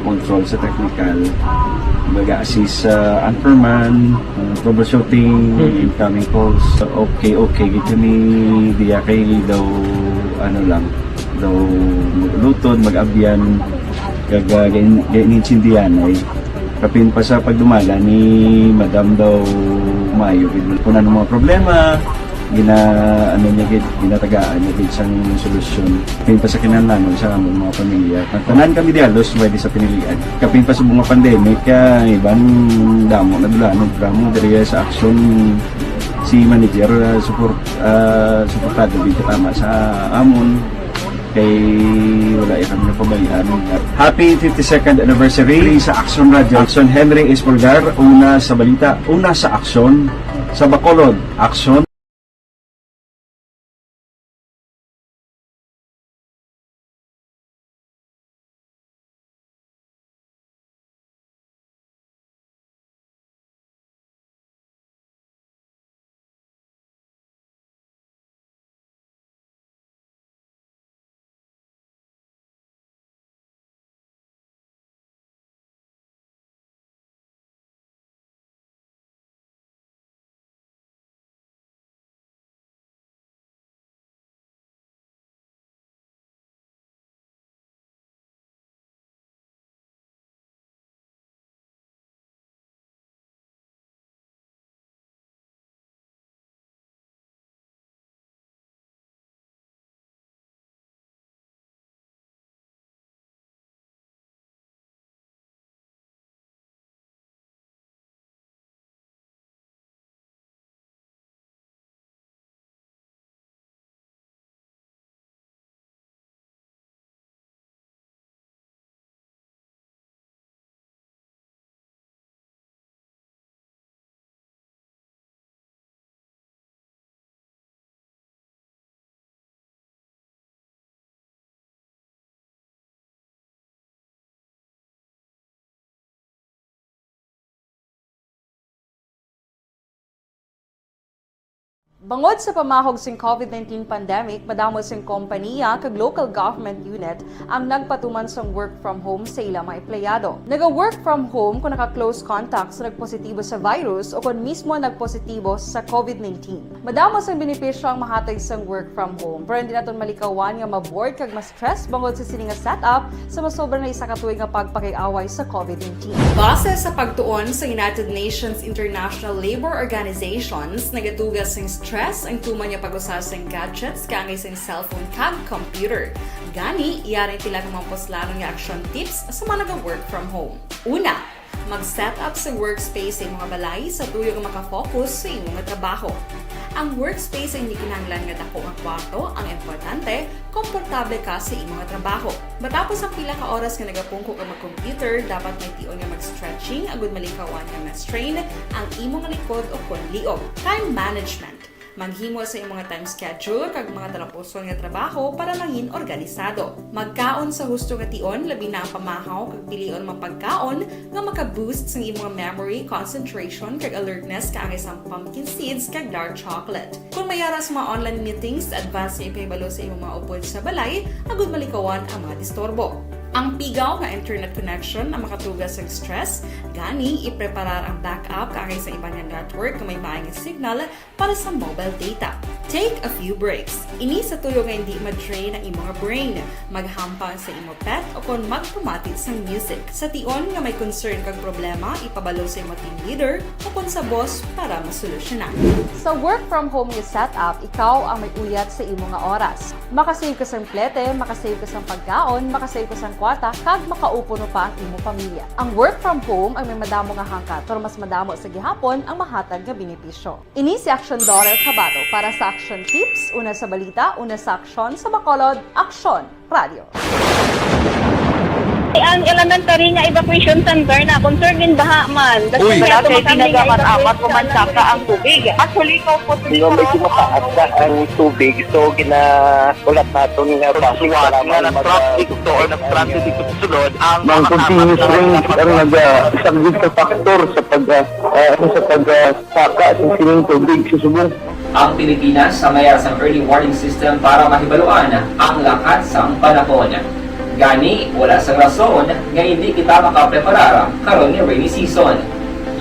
Speaker 10: control sa technical. Mag-assist sa anchorman, troubleshooting, incoming calls. Okay. Gito ni diya kay daw daw lutod, mag-abyan, kag ganinsindihan ay kapin pa sa pagdumala ni Madam daw maayo kung ano mga problema ginatagaan niya gid sang solusyon kapin pa sa kinahanglan sa among mga pamilya tanan kami dialos pwede sa pinilian kapin pa sa mga pandemic iban damo na dulan drama diri sa action si manager suportado gid tama sa amon kay wala kami na pabayaan. Happy 52nd anniversary sa Action Radio. Action Henry Espolgar, una sa balita, una sa aksyon, sa Bacolod, aksyon.
Speaker 4: Bangod sa pamahog sing COVID-19 pandemic, madamo sing kompanya kag local government unit ang nagpatuman sang work from home sa ilang mga empleyado. Naga-work from home kung naka-close contacts na nagpositibo sa virus o kung mismo nagpositibo sa COVID-19. Madamo sang benepisyo ang mahatag sang work from home, pero hindi naton malikawan nga ma-bored kag ma-stress bangod sa sining nga setup sa masobra na isa ka tuig nga pagpakiaway sa COVID-19. Base sa pagtuon sa United Nations International Labour Organizations, nagatugas sing stress ang tuman niya pag-usas ng gadgets kangay sa cellphone kag computer. Gani, iyarin tila ng mga poslanong nga action tips sa mga nag-work from home. Una, mag-set up sa workspace sa mga balay sa tuyo nga makafocus sa imong trabaho. Ang workspace ay hindi kinahanglan nga dako nga kwarto, ang importante, komportable ka sa imong trabaho. Matapos ang pila ka oras nga nagapungko ka mag-computer, dapat may tion nga mag-stretching agud malikawan nga ma-strain ang imong likod o konliog. Time management. Maghimo sa imong mga time schedule kag mga talapuson nga trabaho para mangin organisado. Magkaon sa husto nga tion, labi na ang pamahaw kag pilion mapagkaon nga maka-boost sa imong memory, concentration kag alertness kaangay sa pumpkin seeds kag dark chocolate. Kung mayara sa mga online meetings, advance nga ipahibalo sa imong mga upod sa balay agud malikawan ang mga disturbo. Ang pigaw nga internet connection na makatugas sa stress, gani ipreparar ang backup kaagay sa iba nga network na may maayong signal para sa mobile data. Take a few breaks. Ini sa tuyo nga hindi ma-drain ang imong brain, maghampang sa imo pet o kung magpumati sa music. Sa tion nga may concern kag problema, ipabalo sa imo team leader o kung sa boss para masolusyonan. Sa work from home nga setup, ikaw ang may uyat sa imo nga oras. Makasave ka sa plete, makasave ka sa pagkaon, makasave ka sa kwata, kag makaupo no pa ang imo pamilya. Ang work from home ay may madamo nga hangkat, pero mas madamo sa gihapon ang mahatag nga benepisyo. Ini si Action Dorel Cabato para sa Action Tips, una sa balita, una sa aksyon sa Bacolod, Aksyon Radio.
Speaker 5: Ang elementary nga evacuation center na concern din baha man.
Speaker 6: Uy,
Speaker 5: Kasi pinagamat-amat pumansaka ang tubig. Actually, ko po
Speaker 3: Yung medyo mataas na ang tubig, so ginaulat natin nga
Speaker 6: Pagsiwat nga ng traffic to or ng-transit dito sa sulod, ang
Speaker 3: Mang continuous range ang nag-isang ka factor sa pagsaka at sining tubig sa subong.
Speaker 7: Ang Pilipinas sa mayroon sa early warning system para mahibaluan ang lakas ng panahon. Gani, wala sang rason nga hindi kita makapreparar karon ni rainy season.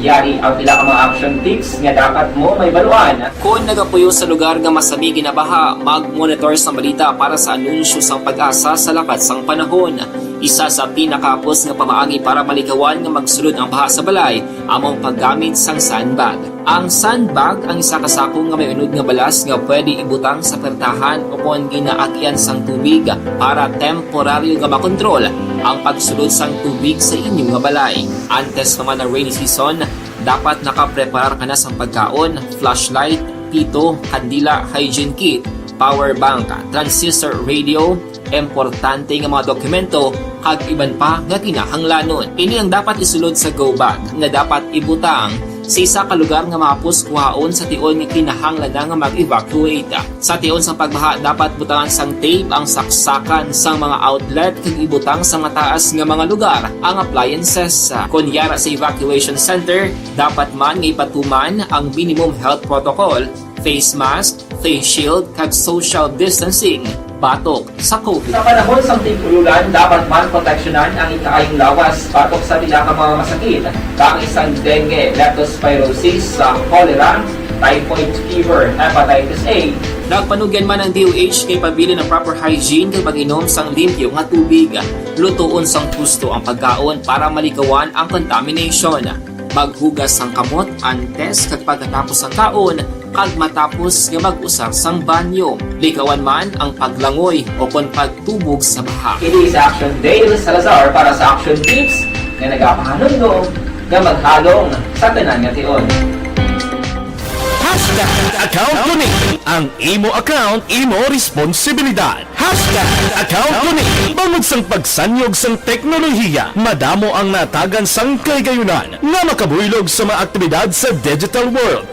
Speaker 7: Yari ang pila ka mga action tips nga dapat mo may baluan. Kung nagapuyo sa lugar nga masabi ginabaha, mag-monitor sa balita para sa anunsyo sang pag-asa sa lakas sang panahon. Isa sa pinakapos nga pamaagi para malikawan nga magsulod ang baha sa balay, among paggamit sang sandbag. Ang sandbag ang isa kasakong nga may unod nga balas nga pwede ibutang sa pertahan upon ginaagyan sang tubig para temporaryo nga makontrol ang pagsulod sang tubig sa inyong nga balay. Antes naman ng rainy season, dapat nakapreparar ka na sang pagkaon, flashlight, pito, kandila, hygiene kit, power bank, transistor radio, importante nga mga dokumento kag iban pa nga kinahanglanon. Ini ang dapat isulod sa go bag nga dapat ibutang sa isa ka lugar nga mapus kuhaon sa tion nga kinahanglan nga mag-evacuate. Sa tion sa pagbaha dapat butangan sang tape ang saksakan sang mga outlet kag ibutang sa mataas nga mga lugar ang appliances. Kunyara sa evacuation center, dapat man nga ipatuman ang minimum health protocol, face mask, face shield kag social distancing batok sa COVID. Sa panahon sa tigululan, dapat man proteksyonan ang ikaayong lawas batok sa pila ka mga masakit, kang isang dengue, leptospirosis, cholera, typhoid fever, hepatitis A. Nagpanugyan man ang DOH kay pabili ng proper hygiene kay pag-inom sang limpyo nga tubig. Lutuon sang gusto ang pagkaon para malikawan ang contamination. Maghugas sang kamot antes kag pagkatapos ang kaon kag matapos nga mag-usar sang banyo. Likawan man ang paglangoy o kon pagtubog sa baha. It is Action Dale Salazar para sa Action Tips nga nagapahanundong nga maghalong sa tanan nga tion.
Speaker 2: Account ko ni ang imo account, imo responsibilidad. Account ko ni bangod sang pagsanyog sang teknolohiya, madamo ang natagan sang kaygayunan nga makabuylog sa mga aktibidad sa digital world.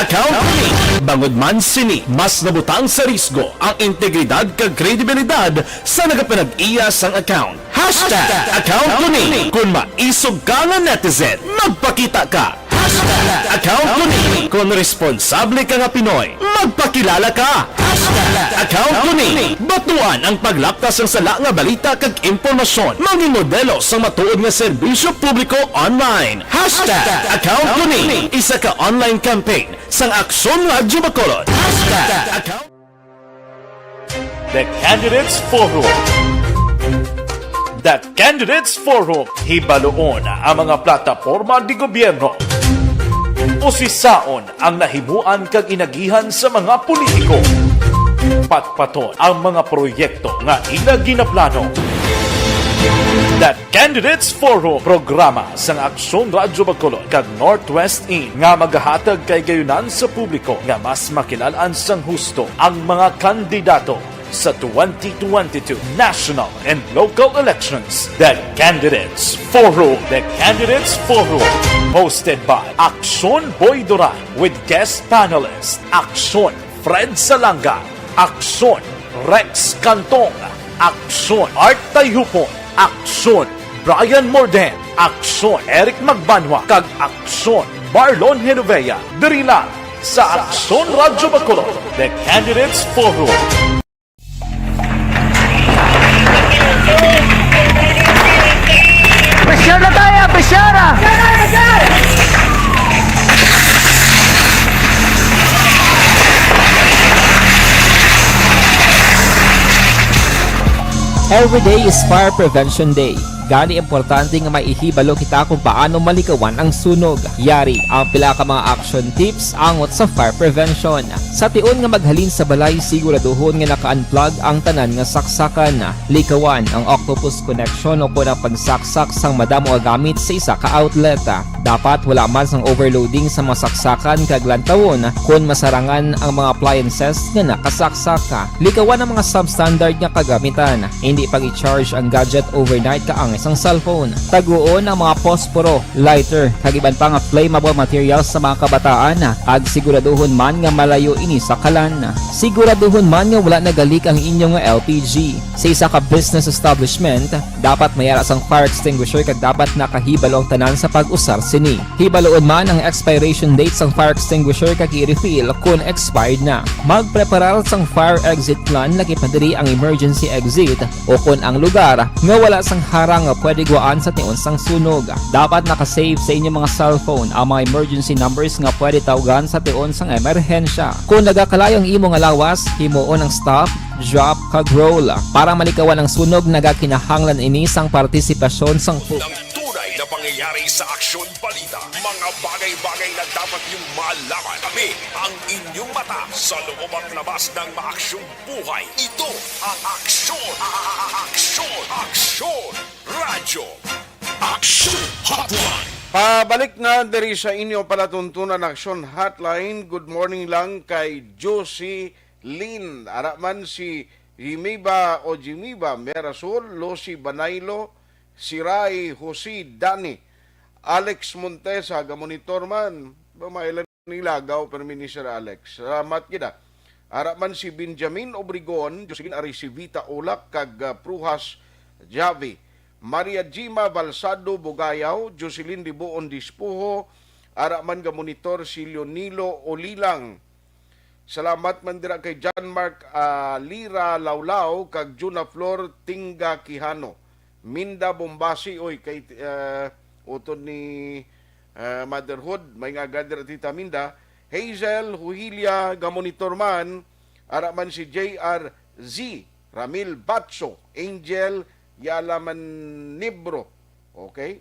Speaker 2: Account ko ni bangod man sini mas nabutang sa risgo ang integridad kag kredibilidad sa nagapinag-iya sang account. Account ko ni kung maisog ka nga netizen, magpakita ka. Account ko ni kung responsable ka nga Pinoy, magpakilala ka. Account ko ni batuan ang paglaptas ng sala nga balita kag impormasyon, maging modelo sa matuod nga serbisyo publiko online. Account ko ni isa ka online campaign sang Aksyon Radio Bacolod. Account
Speaker 8: The Candidates Forum. The Candidates Forum, hibaloon ang mga plataporma di gobyerno. Usisaon ang nahimuan kag inagihan sa mga politiko. Patpaton ang mga proyekto nga ila ginaplano. The Candidates Forum, programa sang Aksyon Radio Bacolod kag Northwest In nga magahatag kay gayunan sa publiko nga mas makilalaan sang husto ang mga kandidato sa 2022 national and local elections. The Candidates Forum. The Candidates Forum. Hosted by Aksyon Boy Duran with guest panelists Aksyon Fred Salanga, Aksyon Rex Cantong, Aksyon Art Tayupon, Aksyon Brian Morden, Aksyon Eric Magbanwa, kag Aksyon Marlon Genovea. Diri lang sa Aksyon Radio Bacolod. The Candidates Forum.
Speaker 2: Share na tayo, Pishara!
Speaker 7: Every day is Fire Prevention Day. Gani importante nga maihibalo kita kung paano malikawan ang sunog. Yari ang pila ka mga action tips angot sa fire prevention. Sa tion nga maghalin sa balay, siguraduhon nga naka-unplug ang tanan nga saksakan. Likawan ang octopus connection o ang pagsaksak sang madamo nga gamit sa isa ka outlet. Dapat wala man sang overloading sa mga saksakan kag lantawon kung masarangan ang mga appliances nga nakasaksaka. Likawan ang mga substandard nga kagamitan. Hindi pag i-charge ang gadget overnight kaang isang cellphone. Taguon ang mga posporo, lighter, kag iban pa nga flammable materials sa mga kabataan. Ag siguraduhon man nga malayo ini sa kalan. Siguraduhon man nga wala nagalik ang inyong LPG. Sa isa ka business establishment, dapat mayara sang fire extinguisher kag dapat nakahibalo ang tanan sa pag-usar sini. Hibaloon man ang expiration date sang fire extinguisher kag i-refill kung expired na. Magpreparar sang fire exit plan lagi pa diri ang emergency exit o kung ang lugar nga wala sang harang nga pwede guaan sa tion sang sunog. Dapat nakasave sa inyong mga cellphone ang mga emergency numbers nga pwede tawagan sa tion sang emerhensya. Kung nagakalayo ang imo nga lawas, himuon ang stop, drop, kag roll. Para malikawan ang sunog, nagakinahanglan ini sang partisipasyon sang
Speaker 8: Ang tunay na pangyayari sa aksyon balita. Mga bagay-bagay na dapat yung malaman. Kami ang inyong mata sa loob at labas ng maaksyong buhay. Ito ang Aksyon! Aksyon! Aksyon! Radyo! Aksyon Hotline!
Speaker 1: Pabalik na diri sa inyo palatuntunan Action Hotline. Good morning lang kay Josie Lynn. Araman si Jimiba o Jimiba Merasol, Losi Banaylo, si Ray Jose Dani, Alex Montesa, gamonitor man. Bamailan nilagaw pero Minister Alex. Salamat kita. Araman si Benjamin Obregon, Jocelyn Arisivita Olak, kag Pruhas Javi. Maria Gima Balsado Bugayaw, Jocelyn Dibuon Dispuho, araman ga monitor si Leonilo Olilang. Salamat man dira kay John Mark Lira Laulao kag Juna Flor Tinga Quijano. Minda Bombasi oy kay utod ni Motherhood may nga gadra Tita Minda. Hazel Huhilia ga monitor man, araman si JR Z, Ramil Batso, Angel Yalaman Nibro, okay?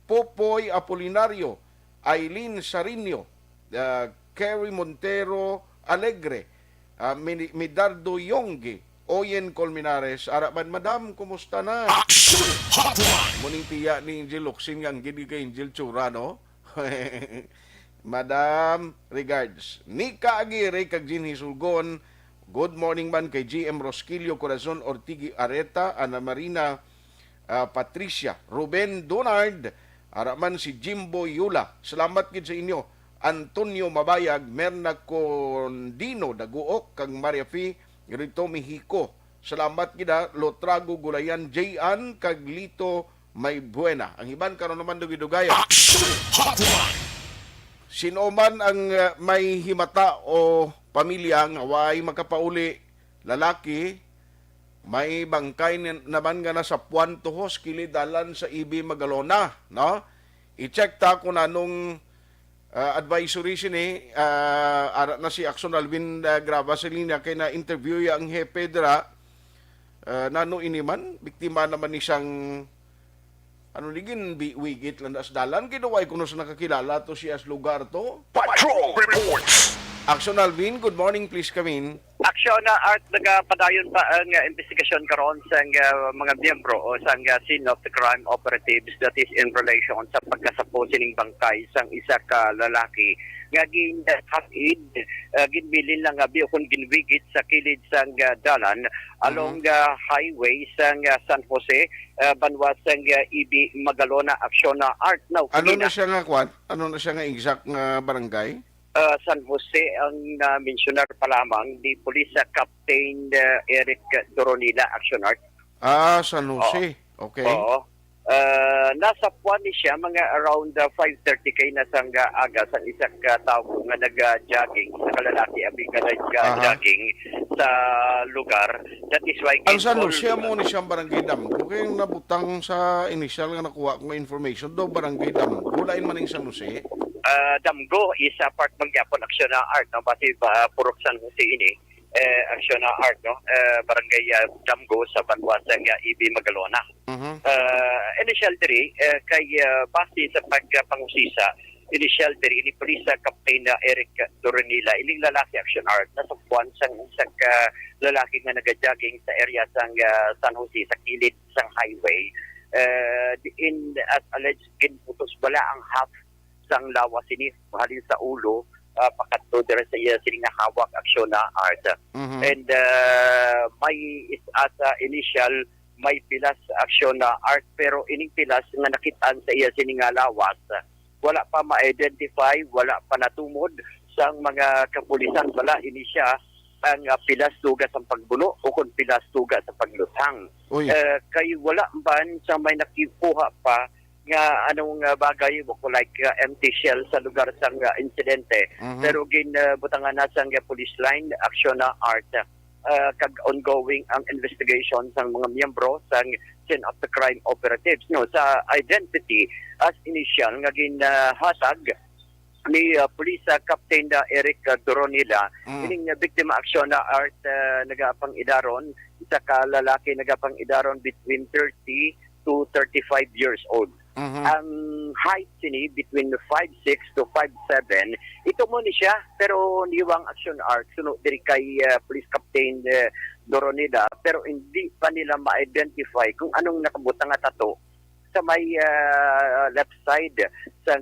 Speaker 1: Popoy Apolinario, Aileen Sarinio, Kerry Montero Alegre, Midardo Yongge, Oyen Colmenares, araman Madam, kumusta na?
Speaker 8: Action Hotline!
Speaker 1: Muning tiya ni Angel Locsin ang gini kay Angel Chura, no? Madam, regards. Nika Aguirre, kag Jean Hisulgon, good morning man kay GM Rosquillo Corazon Ortigi Areta, Ana Marina Patricia, Ruben Donard, araman si Jimbo Yula. Salamat gid sa inyo. Antonio Mabayag, Merna Condino, Daguok, kag Maria Fi, Rito Mexico. Salamat gida, Lotrago Gulayan, Jayan, kag Lito May Buena. Ang iban karon naman dugay-dugaya.
Speaker 8: Action Hotline!
Speaker 1: Sino man ang may himata o pamilya nga way makapauli, lalaki, may bangkay naman nga nasa Puantohos, kilidalan sa Ibi Magalona, no? I-check ta kung anong advisory sini, ara na si Axon Alvin Grava sa linya, kay na interview ang hepe dira, nano iniman, biktima naman isang ano ligin wigit landas dalan kinuway kuno sa nakakilala to siya sa lugar to.
Speaker 8: Patrol Reports!
Speaker 1: Action Alvin, good morning, please come in.
Speaker 6: Aksyon na art nagapadayon pa ang investigasyon karon sa mga miyembro o sa scene of the crime operatives that is in relation sa pagkasapo sining bangkay sang isa ka lalaki nga ginhapid ginbilin lang nga biyo kung ginwigit sa kilid sang dalan along highway sang San Jose banwa sang Ibi Magalona. Aksyon na art now.
Speaker 1: Ano na siya nga kwan? Ano na siya nga exact nga barangay?
Speaker 6: San Jose ang mentionar pa lamang ni Police Captain Eric Doronila, Action Art.
Speaker 1: San Jose. Okay.
Speaker 6: Oo. Nasa puwan ni siya mga around 5:30 kay nasang aga sa isang tao nga nag-jogging sa kalalaki abing nag-jogging sa lugar. That is why
Speaker 1: Ang San Jose mo ni siyang barangay Damgo kaya nabutang sa initial nga nakuha kong information do barangay Damgo lain man ning San Jose.
Speaker 6: Damgo is a part ng Yapon Aksyon na Art, no? Basi Purok San Jose ini, Aksyon na Art, no? Barangay Damgo sa Banwasang EB Magalona. Initial diri, kay base sa pagpangusisa, initial diri ni Police Captain Eric Doronila, iling lalaki Action Art, nasukbuan sang isang lalaki nga nagajogging sa area sang San Jose, sa kilid sang highway. As alleged, ginputos bala ang half sang lawas ini halin sa ulo pakadto diri sa iya sining hawak aksyon na Art. And may is at initial may pilas aksyon na Art, pero ining pilas nga nakitaan sa iya sining lawas wala pa ma-identify, wala pa natumod sang mga kapulisan bala ini siya ang pilas tuga sa pagbuno o kung pilas tuga sa paglutang. Kay wala man sa may nakipuha pa nga anong bagay mo ko like empty shell sa lugar sang insidente. Pero butangan na sang police line action na Art kag ongoing ang investigation sang mga miyembro sang scene of the crime operatives no sa identity as initial nga ginhatag ni Police Captain Eric Doronila ining biktima aksyon na Art nagapang idaron isa ka lalaki nagapang idaron between 30 to 35 years old. Ang height sini between 5'6 to 5'7. Ito mo ni siya pero niwang action Art suno diri kay Police Captain Doronila pero hindi pa nila ma-identify kung anong nakabutang nga tato sa may left side sa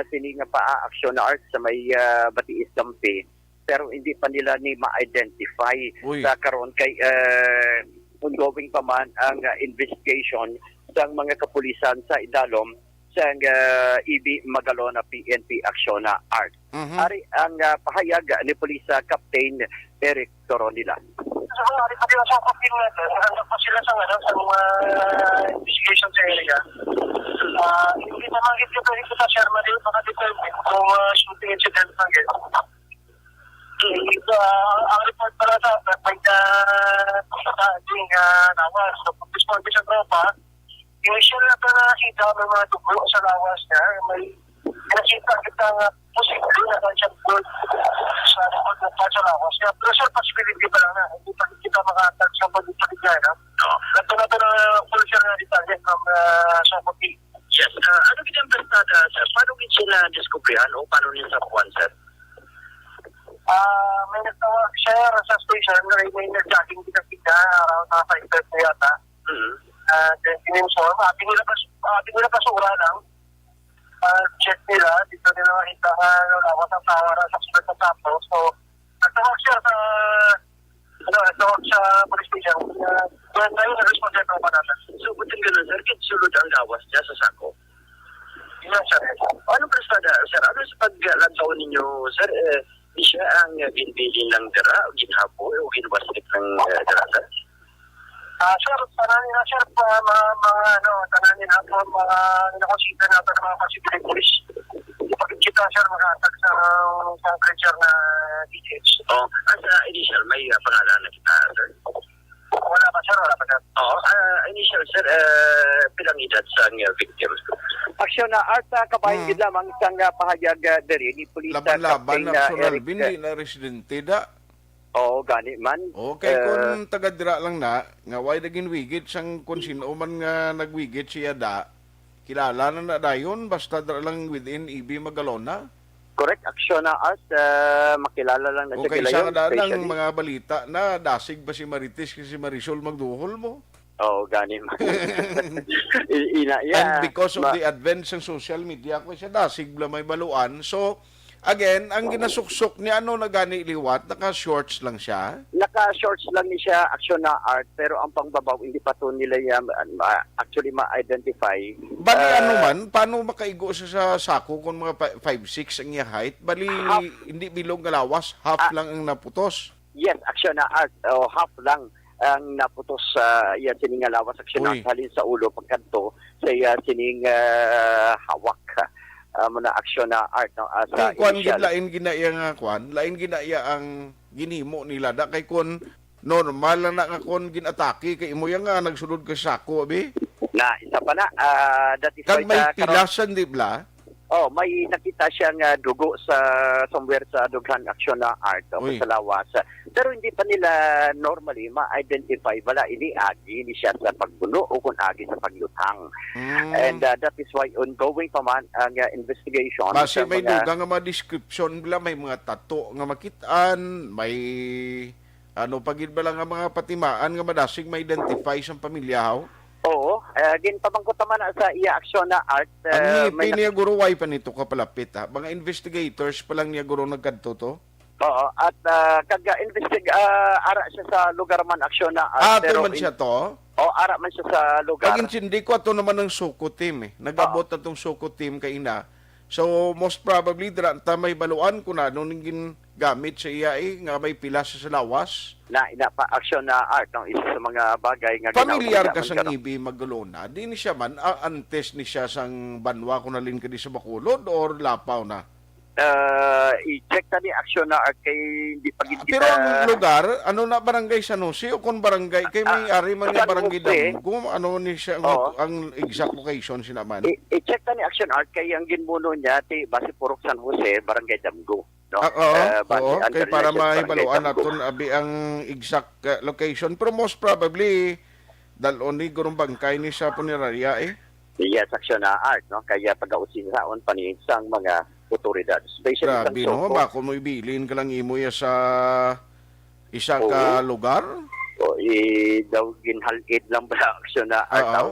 Speaker 6: sini nga paa action Art sa may Batiis Dampi pero hindi pa nila ni ma-identify sa karon kay ongoing pa man ang investigation sa mga kapulisan sa Idalom sa EB Magalona PNP Aksyon na Art. Ari ang pahayag ni Police Captain Eric Doronila.
Speaker 3: Ari pa din sa kapatid natin, handa pa sila sa mga investigation sa area. Hindi naman ito pwede ko sa share rin mga determine kung shooting incident na gano'n. Ang report para sa pagka-ating nawas. So, kung disponde sa tropa, initial na ito nakakita ng mga dugo sa lawas niya. May nakita kita nga posible na siya dugo sa report na sa lawas niya. Pero sir, possibility pa lang na. Hindi pa kita maka-attack sa pagkakagay na. Ito na ito na full share na detalye from Sophie.
Speaker 6: Yes. Ano kinambastada, sir? Paano sila diskubrihan o paano nila sa kuwan, sir?
Speaker 3: May nagtawag siya sa station na may nag-jogging kita around 5:30 yata. Then in-inform, ating nila pasura lang. Check nila, dito nila makita lawas ang tawara sa sulat ng tapo. So, nagtawag siya sa police station. Ngayon na-respond siya pa natin.
Speaker 6: So, buting gano'n, sir, kinsulod ang lawas niya sa sako?
Speaker 3: Yes, sir.
Speaker 6: Ano prestada, sir? Ano sa paglantaw ninyo, sir? Di siya ang ginbili ng dara o ginhapo o ginwasnik ng dara, sir?
Speaker 3: Sir, tananin na, sir, tananin na po, mga nakonsita natin ng mga possible police. Ipagkita, sir, mag-attack sa creature na DH.
Speaker 6: As initial, may pangalan na kita, sir?
Speaker 3: Wala pa, sir, wala pa, sir.
Speaker 6: Initial, sir, pilang edad sa victim? Aksyon na Art, kabahin gid lamang isang pahayag diri ni Police
Speaker 1: Laban-laban
Speaker 6: Captain
Speaker 1: national
Speaker 6: Eric.
Speaker 1: bindi na residente da.
Speaker 6: Oo, gani man.
Speaker 1: Okay, kung taga-dira lang na, nga why naging wigit siyang kung sino man nga nagwigit siya da, kilala na dayon, basta dira lang within EB Magalona.
Speaker 6: Correct, aksyon na Art, makilala lang na siya
Speaker 1: Okay,
Speaker 6: kilayon.
Speaker 1: sa kadaan ng mga balita na dasig ba si Marites kasi si Marisol magduhol mo?
Speaker 6: Oo, gani man.
Speaker 1: And because of the advance ng social media, kung siya dasig bla may baluan, so again, ang ginasuksok ni ano na gani liwat, naka-shorts lang siya.
Speaker 6: Naka-shorts lang ni siya, aksyon na Art, pero ang pangbabaw, hindi pa to nila actually ma-identify.
Speaker 1: Bali ano man, paano makaigo siya sa sako kung mga 5'6 ang niya height? Bali, hindi bilog nga lawas, half lang ang naputos.
Speaker 6: Yes, aksyon na Art, half lang ang naputos sa sining lawas, aksyon na halin sa ulo, pagkanto sa sining hawak. Muna aksyon na Art no, as
Speaker 1: kwan lain ginaya nga kwan, lain ginaya ang ginhimo nila da kay kun normal lang na nga kon ginatake kay imo yang nga nagsulod ka sako abi.
Speaker 6: Na isa pa na, that is
Speaker 1: Kag
Speaker 6: why
Speaker 1: may
Speaker 6: karon-
Speaker 1: pilasan di bla?
Speaker 6: Oh, may nakita siyang dugo sa somewhere sa Dughan Action na Art o
Speaker 1: Uy.
Speaker 6: sa lawas. Pero hindi pa nila normally ma-identify wala ini agi ni siya sa pagbuno o kung agi sa paglutang. And that is why ongoing pa man ang investigation
Speaker 1: Base
Speaker 6: sa
Speaker 1: may
Speaker 6: mga
Speaker 1: dugang nga mga description bla, may mga tato nga makitaan, may ano pagid ba lang nga mga patimaan nga madasig ma-identify sa pamilya haw.
Speaker 6: Oo, ginpamangkot naman na sa iya aksyon na Art.
Speaker 1: Ang
Speaker 6: may
Speaker 1: niya guro way pa nito kapalapit ha. Mga investigators pa lang niya guro nagkadto to.
Speaker 6: Oo, at ara siya sa lugar man aksyon na Art.
Speaker 1: Ato man siya to.
Speaker 6: Ara man siya sa lugar.
Speaker 1: Pag insindi ko ato naman ng Suko team eh. Nagabot na tong Suko team kay ina. So most probably dra ta may baluan ko na nung gamit sa iya nga may pilas sa lawas.
Speaker 6: Na ina pa aksyon na Art no, isa sa mga bagay nga
Speaker 1: Familiar ka
Speaker 6: ginawag
Speaker 1: sang ibi magulona. Di ni siya man antes ni siya sang banwa ko nalin ka di sa Bacolod or lapaw na.
Speaker 6: I-check na ni aksyon na Art kay hindi pa gid
Speaker 1: Pero ang lugar, ano na barangay San Jose o kung barangay kay may ari man ni
Speaker 6: San
Speaker 1: barangay
Speaker 6: Jose.
Speaker 1: Damgo, ano ni siya
Speaker 6: Oo.
Speaker 1: ang exact location sinaman.
Speaker 6: I-check na ni action Art kay ang ginmuno niya ti base Purok San Jose, Barangay Damgo. No?
Speaker 1: Oo,
Speaker 6: Base
Speaker 1: oo,
Speaker 6: under
Speaker 1: kay para
Speaker 6: Legend, Barangay
Speaker 1: mahibaluan
Speaker 6: Damgo.
Speaker 1: naton abi ang exact location. Pero most probably dalon ni gurong bangkay ni sa punerarya eh.
Speaker 6: Yes, action na Art no, kaya pag-ausin saon pa ni sang mga otoridad. Especially
Speaker 1: Grabe
Speaker 6: sa
Speaker 1: no, ba kung mo ibilin ka lang imo ya sa isa ka lugar?
Speaker 6: daw ginhalid lang ba aksyon na Art
Speaker 1: Oo.
Speaker 6: daw?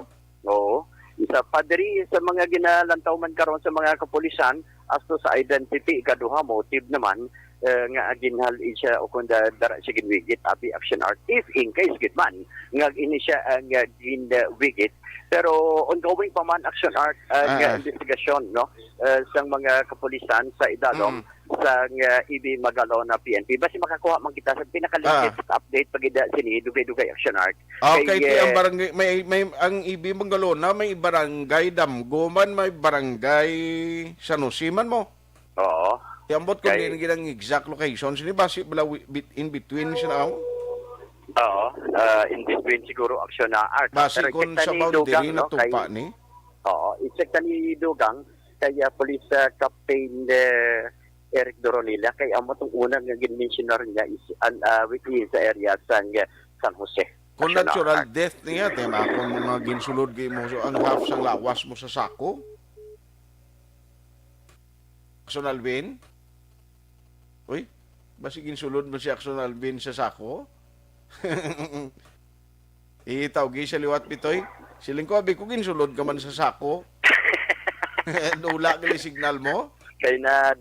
Speaker 6: Oo. Isa pa diri sa mga ginalantaw man karon sa mga kapulisan as to sa identity ikaduha motive naman nga ginhalid siya o kung dara siya ginwigit abi action Art if in case gid man nga ini siya ang ginwigit pero ongoing pa man action Art nga investigasyon no sa mga kapulisan sa idalom sa IB Magalona PNP basi makakuha man kita sa pinaka-latest update pagida sini dugay-dugay action Art.
Speaker 1: Okay, ang barangay may ang IB Mangalona may barangay Damgo man, may barangay San Jose man mo.
Speaker 6: Oo.
Speaker 1: Iambot ko din ang exact location sini basi bala in between siya na.
Speaker 6: Oo. In between siguro action na Art.
Speaker 1: Basi
Speaker 6: Pero
Speaker 1: kon
Speaker 6: i-check
Speaker 1: sa
Speaker 6: na ni
Speaker 1: boundary
Speaker 6: Dugang,
Speaker 1: na
Speaker 6: no,
Speaker 1: tupa
Speaker 6: kay-
Speaker 1: ni.
Speaker 6: Oo. I-check na ni Dugang kaya Police Captain Eric Doronila kay amo tong unang nga gin-mentioner niya is within sa area sa San Jose.
Speaker 1: Kung
Speaker 6: Action na
Speaker 1: natural
Speaker 6: Art.
Speaker 1: death niya, tema kung mga ginsulod kay mo so ang half sang lawas mo sa sako. Action Alvin? Uy, basi ginsulod mo si Action Alvin sa sako? Itawgi sa liwat pitoy. Siling ko, abi ko ginsulod ka man sa sako. Nula gali signal mo.
Speaker 6: Kay na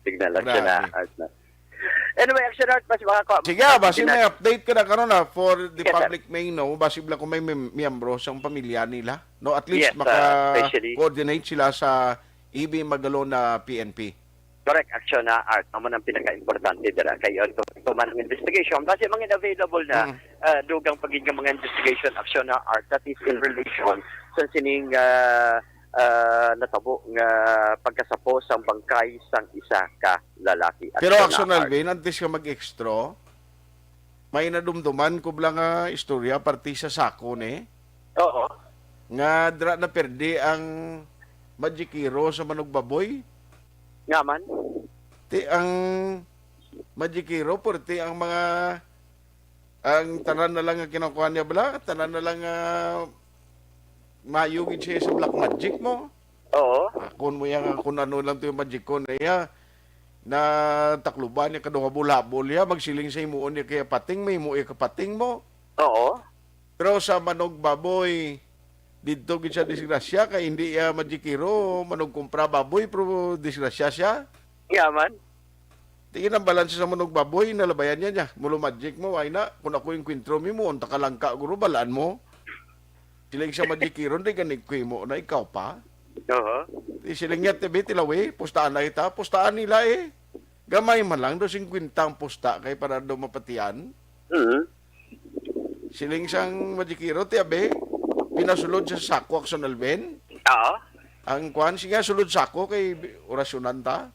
Speaker 6: signal action na
Speaker 1: Grabe.
Speaker 6: Art na. Anyway, action Art basi
Speaker 1: Sige, basi may update ka na karon na for the
Speaker 6: Yes, sir.
Speaker 1: public may know, basi bla kung may miyembro sa pamilya nila. No, at least
Speaker 6: Yes, especially-
Speaker 1: maka-coordinate sila sa IB Magalona PNP.
Speaker 6: Correct action na Art naman ang pinaka-importante dira kay ito man ang investigation kasi mga available na dugang pagiging mga investigation action na Art that is in relation sa sining natabo nga pagkasapo sang bangkay sang isa ka lalaki.
Speaker 1: Pero
Speaker 6: Action
Speaker 1: Action
Speaker 6: na Art.
Speaker 1: Alvin, antes ka mag-extra, may nadumduman ko bla nga istorya parti sa sako ni.
Speaker 6: Oo.
Speaker 1: Nga dra na perdi ang Magikiro sa Manugbaboy.
Speaker 6: Nga man.
Speaker 1: Ti ang Magikiro porti ang mga ang tanan na lang nga kinukuha niya bala, tanan na lang nga mayugid siya sa black magic mo.
Speaker 6: Oo.
Speaker 1: Kung mo yan, kung ano lang to yung magic ko na iya, na takluban niya kadong bulabol ya, magsiling sa imuon niya kaya pating, may imuon kapating mo.
Speaker 6: Oo.
Speaker 1: Pero sa manog baboy, dito gid siya disgrasya, kaya hindi iya magikiro, manog kumpra baboy, pero disgrasya siya.
Speaker 6: Nga man.
Speaker 1: Tingin ang balanse sa manog baboy, nalabayan niya. Mulo magic mo, ay na, kung ako yung kwintro mo, unta ka lang ka, guro, balaan mo. Siling sa magikiro, hindi ganig ko mo na ikaw pa.
Speaker 6: Oo.
Speaker 1: Siling niya, tibi, tilawi, pustaan na ita, pustaan nila eh. Gamay man lang, do 50 ang pusta, kay para do mapatian. Siling sang magikiro, tiabe, pinasulod sa sako, Action Alvin.
Speaker 6: Oo.
Speaker 1: Ang kwan, siya sulod sako, kay orasyonan ta.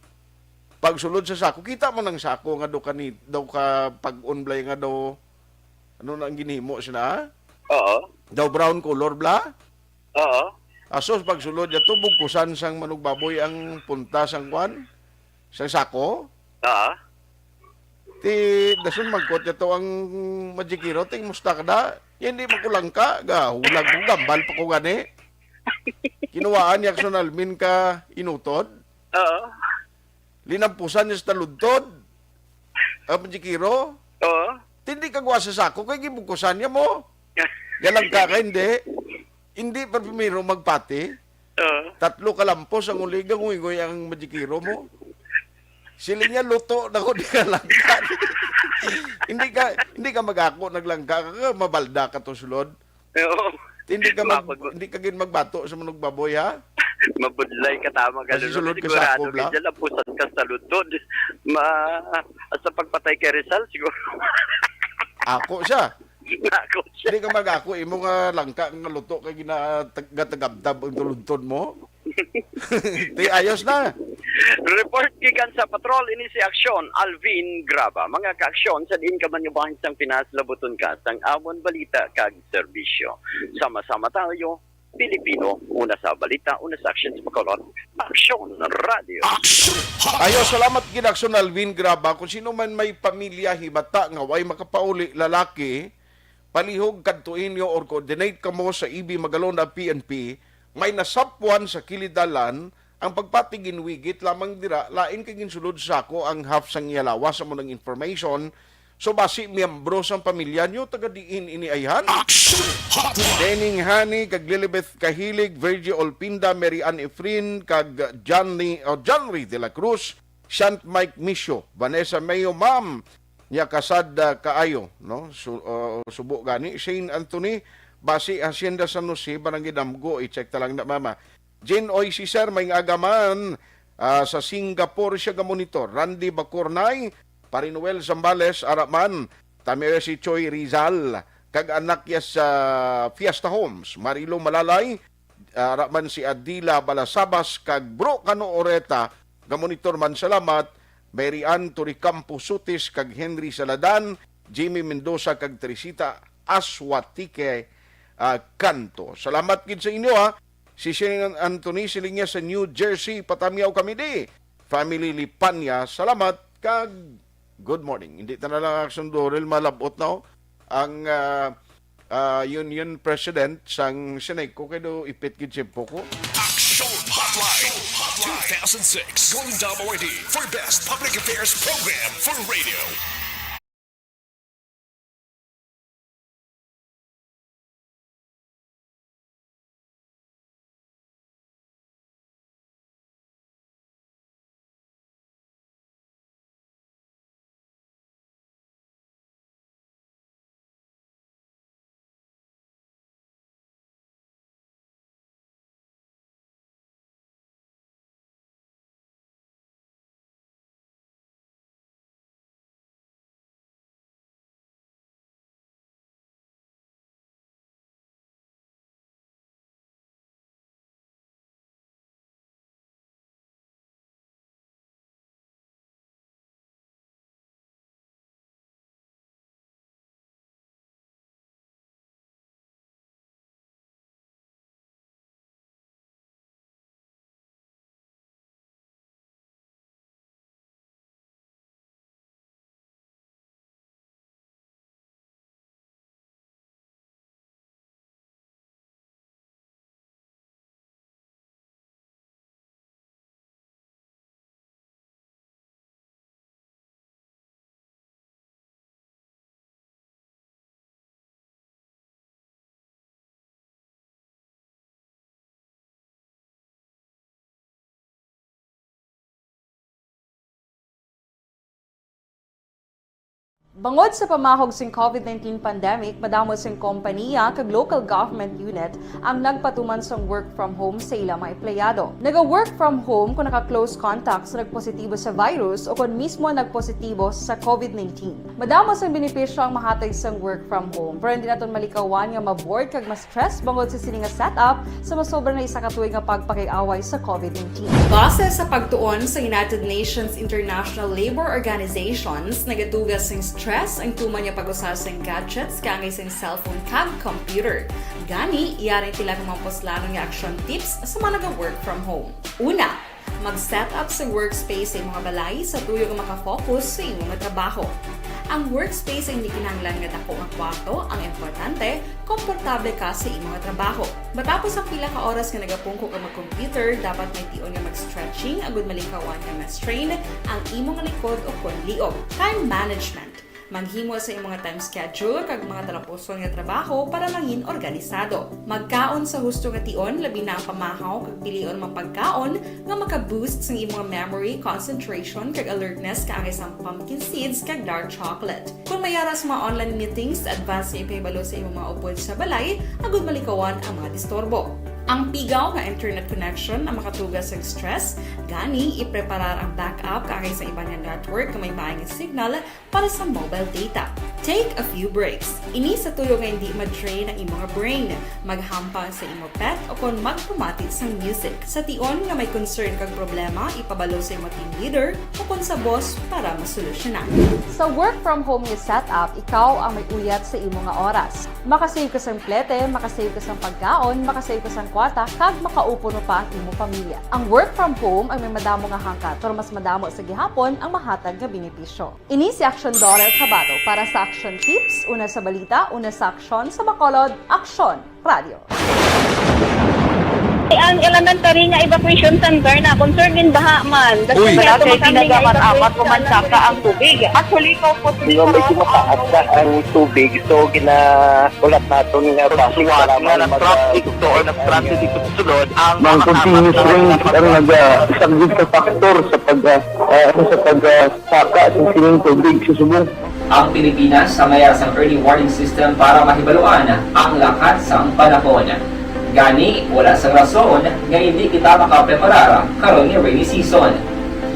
Speaker 1: Pagsulod sa sako, kita mo ng sako nga daw ka pag-unblay nga daw ano na ang ginhimo siya na?
Speaker 6: Oo.
Speaker 1: Daw brown color bla?
Speaker 6: Oo.
Speaker 1: Asos pagsulod ya tubog kusan sang manugbaboy ang punta sang kwan? Sang sako?
Speaker 6: Oo.
Speaker 1: Ti dason magkot to ang majikiro ting musta kada. Hindi makulang ka ga hulag ko gambal pa ko gani. Kinuwaan yak sonalmin ka inutod.
Speaker 6: Oo.
Speaker 1: Linampusan niya sa taludtod. Ang majikiro.
Speaker 6: Oo.
Speaker 1: Hindi ka gawa sa sako kay gibukusan niya mo. Galang ka hindi. Hindi pa primero magpati.
Speaker 6: Oo.
Speaker 1: 3 kalampos ang uligang uingoy ang majikiro mo. Siling niya luto na ko di ka langka. hindi ka magako naglangka ka mabalda ka to sulod.
Speaker 6: Oo.
Speaker 1: Hindi ka gin magbato sa manug baboy ha.
Speaker 6: Mabudlay ka tama ka
Speaker 1: Kasi sulod ka sa
Speaker 6: sigurado
Speaker 1: ako, bla?
Speaker 6: medyo lapusan ka sa lutod. Sa pagpatay kay Rizal siguro.
Speaker 1: Ako siya.
Speaker 6: Nako siya.
Speaker 1: Hindi ka magako imo nga langka nga luto kay ginatagabtab ang tuludtod mo. Di ayos na.
Speaker 6: Report gikan sa patrol ini si Aksyon Alvin Graba. Mga kaaksyon sa diin ka man yung bahin sang Pinas labuton ka sang amon balita kag serbisyo. Sama-sama tayo Pilipino, una sa balita, una sa action sa Bacolod. Aksyon Radio.
Speaker 1: Ayo, salamat ginaksyon Alvin Graba. Kung sino man may pamilya hibata nga way makapauli lalaki, palihog kadto inyo or coordinate kamo sa EB Magalona PNP, may nasapwan sa kilidalan ang pagpatigin wigit lamang dira lain kay ginsulod sa ako ang half sang iyalawa sa mo ng information. So basi miyembro sang pamilya nyo taga diin ini ayhan. Dening Hani kag Lilibeth Kahilig, Virgie Olpinda, Mary Ann Efrin kag Johnry de la Cruz, Shant Mike Misho, Vanessa Mayo, Ma'am nya kasad kaayo, no? Subo gani Shane Anthony, basi Hacienda San Jose, Barangay Damgo, i-check ta lang na mama. Jane Oy si Sir may agaman sa Singapore siya ga monitor. Randy Bacornay, Parinuel Zambales, Araman, Tamere si Choi Rizal, kag anak ya sa Fiesta Homes, Marilo Malalay, Araman si Adila Balasabas, kag Bro Cano Oreta, gamonitor man salamat, Mary Ann Turicampo Sutis, kag Henry Saladan, Jimmy Mendoza, kag Teresita Aswatike Kanto. Salamat gid sa inyo ha. Si Shane Anthony siling niya sa New Jersey, patamiyaw kami di. Family Lipanya, salamat kag good morning. Hindi ta na lang action Dorel malabot na ang Union President sang Seneko kay do ipit gid sempo ko.
Speaker 2: Action Hotline 2006 Golden Dome Award for Best Public Affairs Program for Radio.
Speaker 4: Bangod sa pamahog sing COVID-19 pandemic, madamo sing kompanya kag local government unit ang nagpatuman sang work from home sa ilang mga empleyado. Naga-work from home kung naka-close contact sa nagpositibo sa virus o kung mismo nagpositibo sa COVID-19. Madamo sang benepisyo ang mahatag sang work from home, pero hindi naton malikawan nga ma-bored kag ma-stress bangod sa sini nga setup sa masobra na isa ka tuig nga pagpakiaway sa COVID-19. Base sa pagtuon sa United Nations International Labour Organizations, nagatugas sing stress ang tuman niya pag-usar sa gadgets kangay sa cellphone kag computer. Gani, iyarin tila ng mga poslanong nga action tips sa mga nag-work from home. Una, mag-set up sa workspace sa mga balay sa tuyo nga makafocus sa inyong trabaho. Ang workspace ay hindi kinahanglan nga dako nga kwarto, ang importante, komportable ka sa imong trabaho. Matapos ang pila ka oras nga nagapungko ka mag-computer, dapat may tion nga mag-stretching agud malikawan nga ma-strain ang imong likod o konliog. Time management. Manghimo sa imong time schedule kag mga talapuson nga trabaho para mangin organisado. Magkaon sa husto nga tion, labi na ang pamahaw kag pilion mga pagkaon nga maka-boost sa imong memory, concentration kag alertness kaangay sa pumpkin seeds kag dark chocolate. Kung mayaras mga online meetings, advance sa ipahibalo sa imong mga upod sa balay, agud malikawan ang mga disturbo. Ang pigaw nga internet connection ang makatugas sa stress, gani ipreparar ang backup kaangay sa ibang nga network nga may maayong signal para sa mobile data. Take a few breaks. Ini sa tuyo nga hindi ma-drain ang imong brain, maghampang sa imong pet o kung magpumatit sa music. Sa tion nga may concern kag problema, ipabalo sa imong team leader o kung sa boss para masolusyonan. Sa work from home nga setup, ikaw ang may uyat sa imong nga oras. Makasave ka sa plete, makasave ka sa pagkaon, makasave ka sa kwarta, kag makaupo no pa ang imong pamilya. Ang work from home ay may madamo nga hangkat, pero mas madamo sa gihapon ang mahatag nga benepisyo. Ini si Action Dorel Cabato para sa Action Tips, una sa balita, una sa aksyon, sa Bacolod, Action Radio.
Speaker 5: Ang elementary nga evacuation center na concern din baha man. Kasi pinagamat-amat kumansaka ang tubig. Actually, ko po
Speaker 3: Medyo mataas na ang tubig. So, ginaulat natin nga pasiwat nga nag-traffic to or nag-traffic dito sa sulod. Ang continuous rain ang nag-isang ka factor sa pagsaka at sining tubig sa subong.
Speaker 7: Ang Pilipinas sa mayas ang early warning system para mahibaluan ang lakas ng panahon. Gani, wala sa rason nga hindi kita makapreparar karon ni rainy season.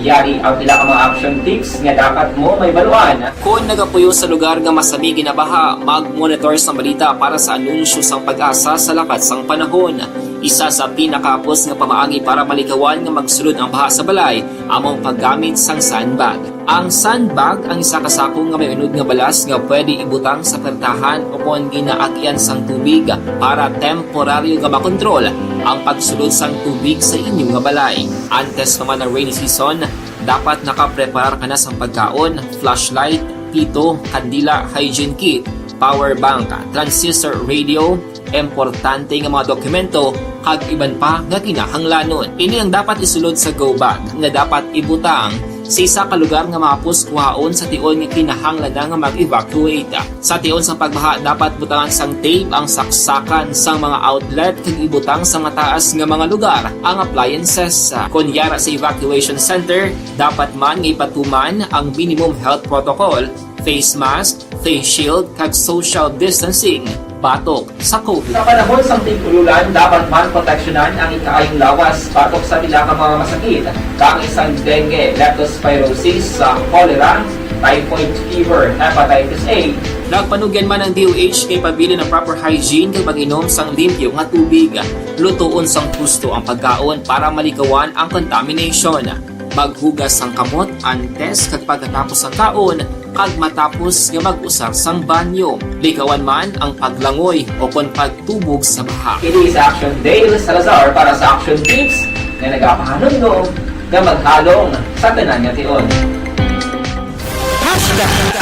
Speaker 7: Yari ang pila ka mga action tips nga dapat mo may baluan. Kung nagapuyo sa lugar nga masabi ginabaha, mag-monitor sa balita para sa anunsyo sang pag-asa sa lakas ng panahon. Isa sa pinakapos nga pamaagi para malikawan nga magsulod ang baha sa balay, among paggamit sang sandbag. Ang sandbag ang isa kasakong nga may unod nga balas nga pwede ibutang sa pertahan o kung ginaagyan sang tubig para temporaryo nga makontrol ang pagsulod sang tubig sa inyong nga balay. Antes naman ng rainy season, dapat nakapreparar ka na sang pagkaon, flashlight, pito, kandila, hygiene kit, power bank, transistor radio, importante nga mga dokumento kag iban pa nga kinahanglanon. Ini ang dapat isulod sa go bag nga dapat ibutang sa isa ka lugar nga mapus kuhaon sa tion nga kinahanglan nga mag-evacuate. Sa tion sa pagbaha dapat butangan sang tape ang saksakan sang mga outlet kag ibutang sa mataas nga mga lugar ang appliances. Kunyara sa evacuation center, dapat man nga ipatuman ang minimum health protocol, face mask, face shield kag social distancing batok sa COVID. Sa panahon sa tigululan, dapat man proteksyonan ang ikaayong lawas batok sa pila ka mga masakit, kang isang dengue, leptospirosis, cholera, typhoid fever, hepatitis A. Nagpanugyan man ang DOH kay pabili ng proper hygiene kay pag-inom sang limpyo nga tubig. Lutuon sang gusto ang pagkaon para malikawan ang contamination. Maghugas sang kamot antes kag pagkatapos ang kaon kag matapos nga mag-usar sang banyo. Likawan man ang paglangoy o kon pagtubog sa baha. It is Action Dale Salazar para sa Action Tips na nagapahanong nga maghalong sa tanan nga tion.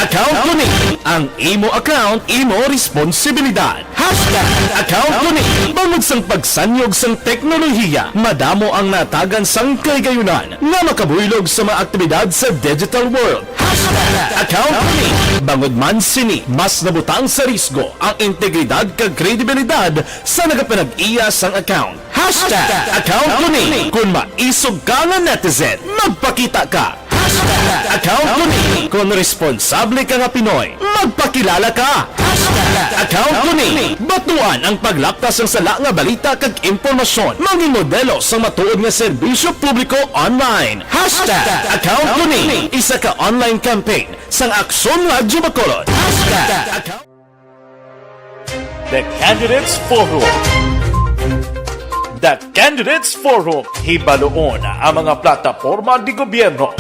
Speaker 2: Account ko ni ang imo account, imo responsibilidad. Account ko ni bangod sang pagsanyog sang teknolohiya, madamo ang natagan sang kaygayunan nga makabuylog sa mga aktibidad sa digital world. Account ko ni bangod man sini mas nabutang sa risgo ang integridad kag kredibilidad sa nagapanag-iya sang account. Account ko ni kung maisog ka nga netizen, magpakita ka. Account ko ni. Kung responsable ka nga Pinoy, magpakilala ka. Account ko ni. Batuan ang paglaptas ng sala nga balita kag impormasyon. Manging modelo sa matuod nga serbisyo publiko online. Account ko ni. Isa ka online campaign sang Aksyon Radyo Bacolod. Account
Speaker 8: The Candidates Forum. The Candidates Forum, hibaloon ang mga plataporma di gobyerno.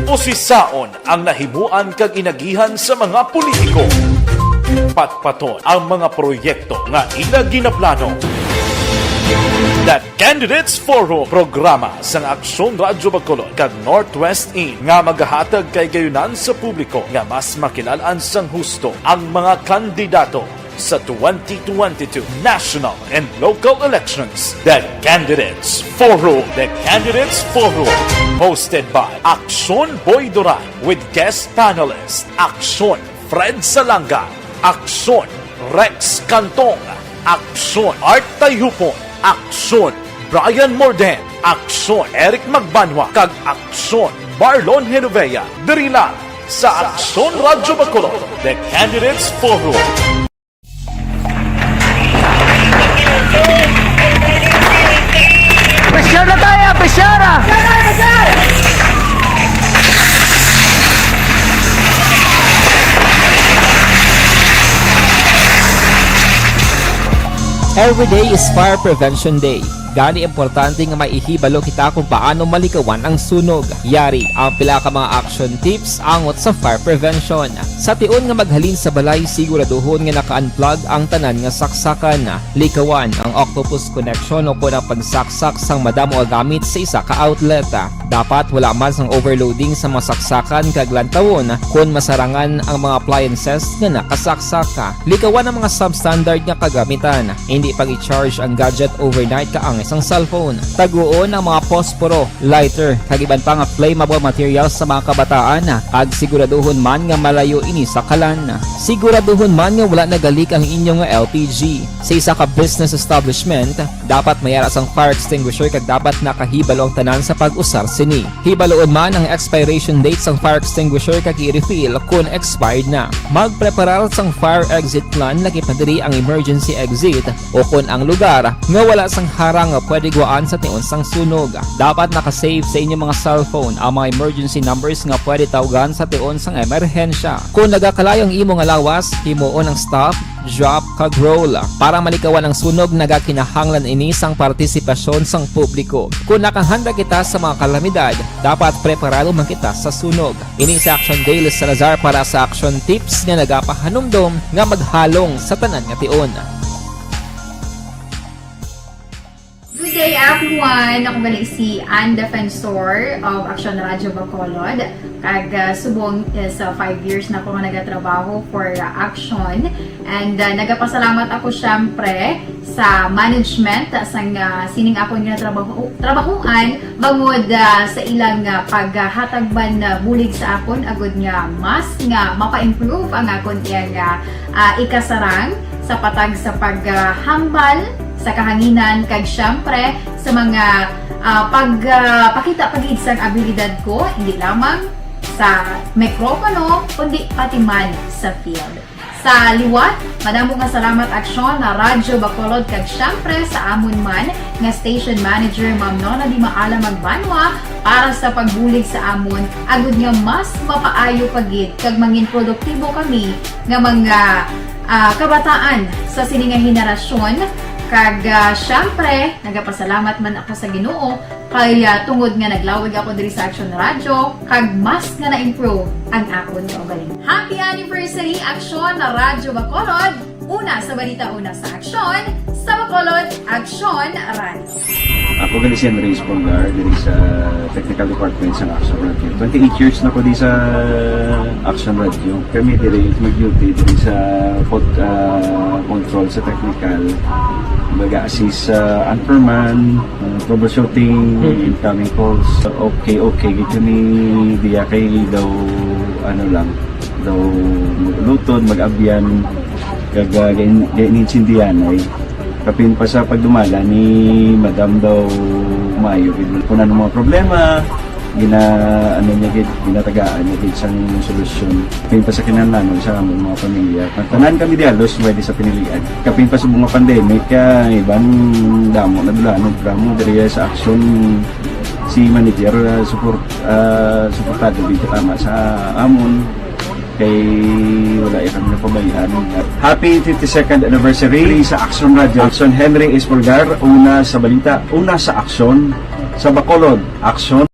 Speaker 8: Usisaon ang nahimuan kag inagihan sa mga politiko. Patpaton ang mga proyekto nga ila ginaplano. The Candidates Forum, programa sang Aksyon Radyo Bacolod kag Northwest In nga magahatag kay gayunan sa publiko nga mas makilalaan sang husto ang mga kandidato sa 2022 national and local elections. The Candidates Forum. The Candidates Forum. Hosted by Aksyon Boy Duran with guest panelists Aksyon Fred Salanga, Aksyon Rex Cantong, Aksyon Art Tayupon, Aksyon Brian Morden, Aksyon Eric Magbanwa, kag Aksyon Marlon Genovea. Diri lang sa Aksyon Radyo Bacolod. The Candidates Forum.
Speaker 11: Presyara tayo! Presyara!
Speaker 12: Every day is Fire Prevention Day. Gani importante nga maihibalo kita kung paano malikawan ang sunog. Yari ang pila ka mga action tips angot sa fire prevention. Sa tion nga maghalin sa balay, siguraduhon nga naka-unplug ang tanan nga saksakan. Likawan ang octopus connection o kung ang pagsaksak sang madamo nga gamit sa isa ka outlet. Dapat wala man sang overloading sa mga saksakan kag lantawon kung masarangan ang mga appliances nga nakasaksaka. Likawan ang mga substandard nga kagamitan. Hindi pag i-charge ang gadget overnight kaang isang cellphone. Taguon ang mga posporo, lighter, kag iban pa nga flammable materials sa mga kabataan. Kag siguraduhon man nga malayo ini sa kalan. Siguraduhon man nga wala nagalik ang inyong LPG. Sa isa ka business establishment, dapat mayara sang fire extinguisher kag dapat nakahibalo ang tanan sa pag-usar sini. Hibaloon man ang expiration date sang fire extinguisher kag i-refill kung expired na. Magpreparar sang fire exit plan lagi pa diri ang emergency exit o kung ang lugar nga wala sang harang nga pwede guaan sa tion sang sunog. Dapat nakasave sa inyong mga cellphone ang mga emergency numbers nga pwede tawagan sa tion sang emerhensya. Kung nagakalayo ang imong lawas, himuon ang stop, drop, kag roll. Para malikawan ang sunog, nagakinahanglan ini sang partisipasyon sang publiko. Kung nakahanda kita sa mga kalamidad, dapat preparado man kita sa sunog. Ini sa Action Daily Salazar para sa action tips nga nagapahanumdom nga maghalong sa tanan nga tion.
Speaker 9: Good day everyone! Ako gali si Ann Defensor of Action Radyo Bacolod. Kag subong sa 5 years na ako nga nagatrabaho for Action. And nagapasalamat ako syempre sa management sang sining ako nga trabahuan bangod sa ilang paghatagban bulig sa akon agud nga mas nga mapa-improve ang akon iyang ikasarang sa patag sa paghambal sa kahanginan kag syempre sa mga pagpakita pagid sang abilidad ko hindi lamang sa mikropono kundi pati man sa field. Sa liwat, madamo nga salamat Aksyon na Radyo Bacolod kag syempre sa amon man nga station manager Ma'am Nona Di Maala Magbanwa para sa pagbulig sa amon agud nga mas mapaayo pagid kag mangin produktibo kami nga mga kabataan sa sining nga henerasyon. Kag syempre, nagapasalamat man ako sa Ginoo kay tungod nga naglawig ako diri sa Action Radio kag mas nga na-improve ang akon kaugaling. Happy anniversary Action na Radyo Bacolod! Una sa balita, una sa Action, sa Bacolod, Action Radio.
Speaker 10: Ako gali si Henry Espongar diri sa Technical Department sa Action Radio. 28 years na ko di sa Action Radio. Kami diri mag-duty diri sa control sa technical. Mag-assist sa anchorman, troubleshooting, incoming calls. Okay, gito ni diya kay daw lutod, mag-abyan, ganinsindihan ay kapin pa sa pagdumala ni Madam daw Mayo. Kung ano mga problema, ano niya gid, ginatagaan niya gid sang solusyon. Kapin pa sa kinahanglan sa among mga pamilya. Tanan kami dialos pwede sa pinilian. Kapin pa sa mga pandemic iban damo na dulanog dramo diri sa action si manager suportado dito tama sa amon kay wala kami napabayaan. Happy 52nd anniversary sa Action Radio. Action Henry S. Pulgar, una sa balita, una sa aksyon, sa Bacolod, aksyon.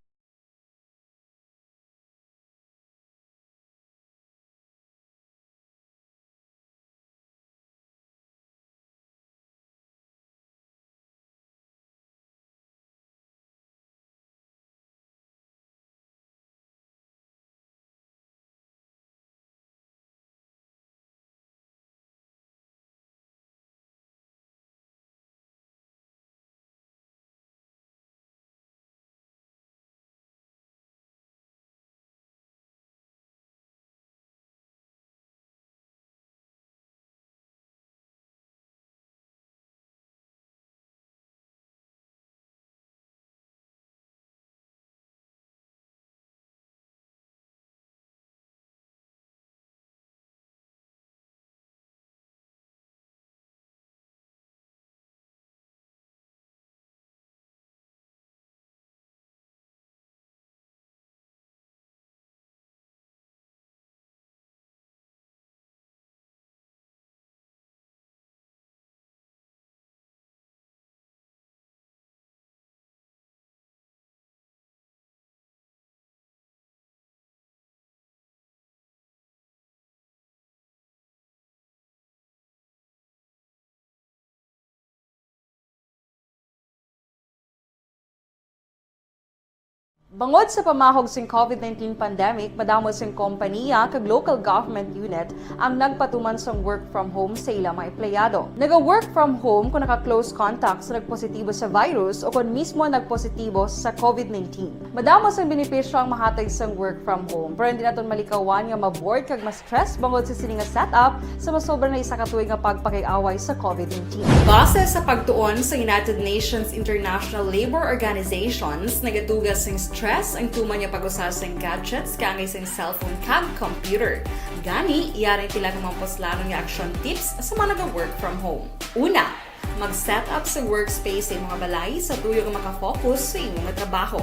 Speaker 4: Bangod sa pamahog sing COVID-19 pandemic, madamo sing kompanya kag local government unit ang nagpatuman sang work from home sa ilang mga empleyado. Naga-work from home kung naka-close contact sa nagpositibo sa virus o kung mismo nagpositibo sa COVID-19. Madamo sang benepisyo ang mahatag sang work from home, pero hindi naton malikawan nga ma-bored kag ma-stress bangod sa sini nga setup sa masobra na isa ka tuig nga pagpakiaway sa COVID-19. Base sa pagtuon sa United Nations International Labour Organizations, nagatugas sing stress ang tuman niya pag-usasang gadgets kangay sa cellphone kag computer. Gani, iyaring tila ng mga poslanong nga action tips sa mga nag-work from home. Una, mag-set up sa workspace sa mga balay sa tuyo nga makafocus sa inyong trabaho.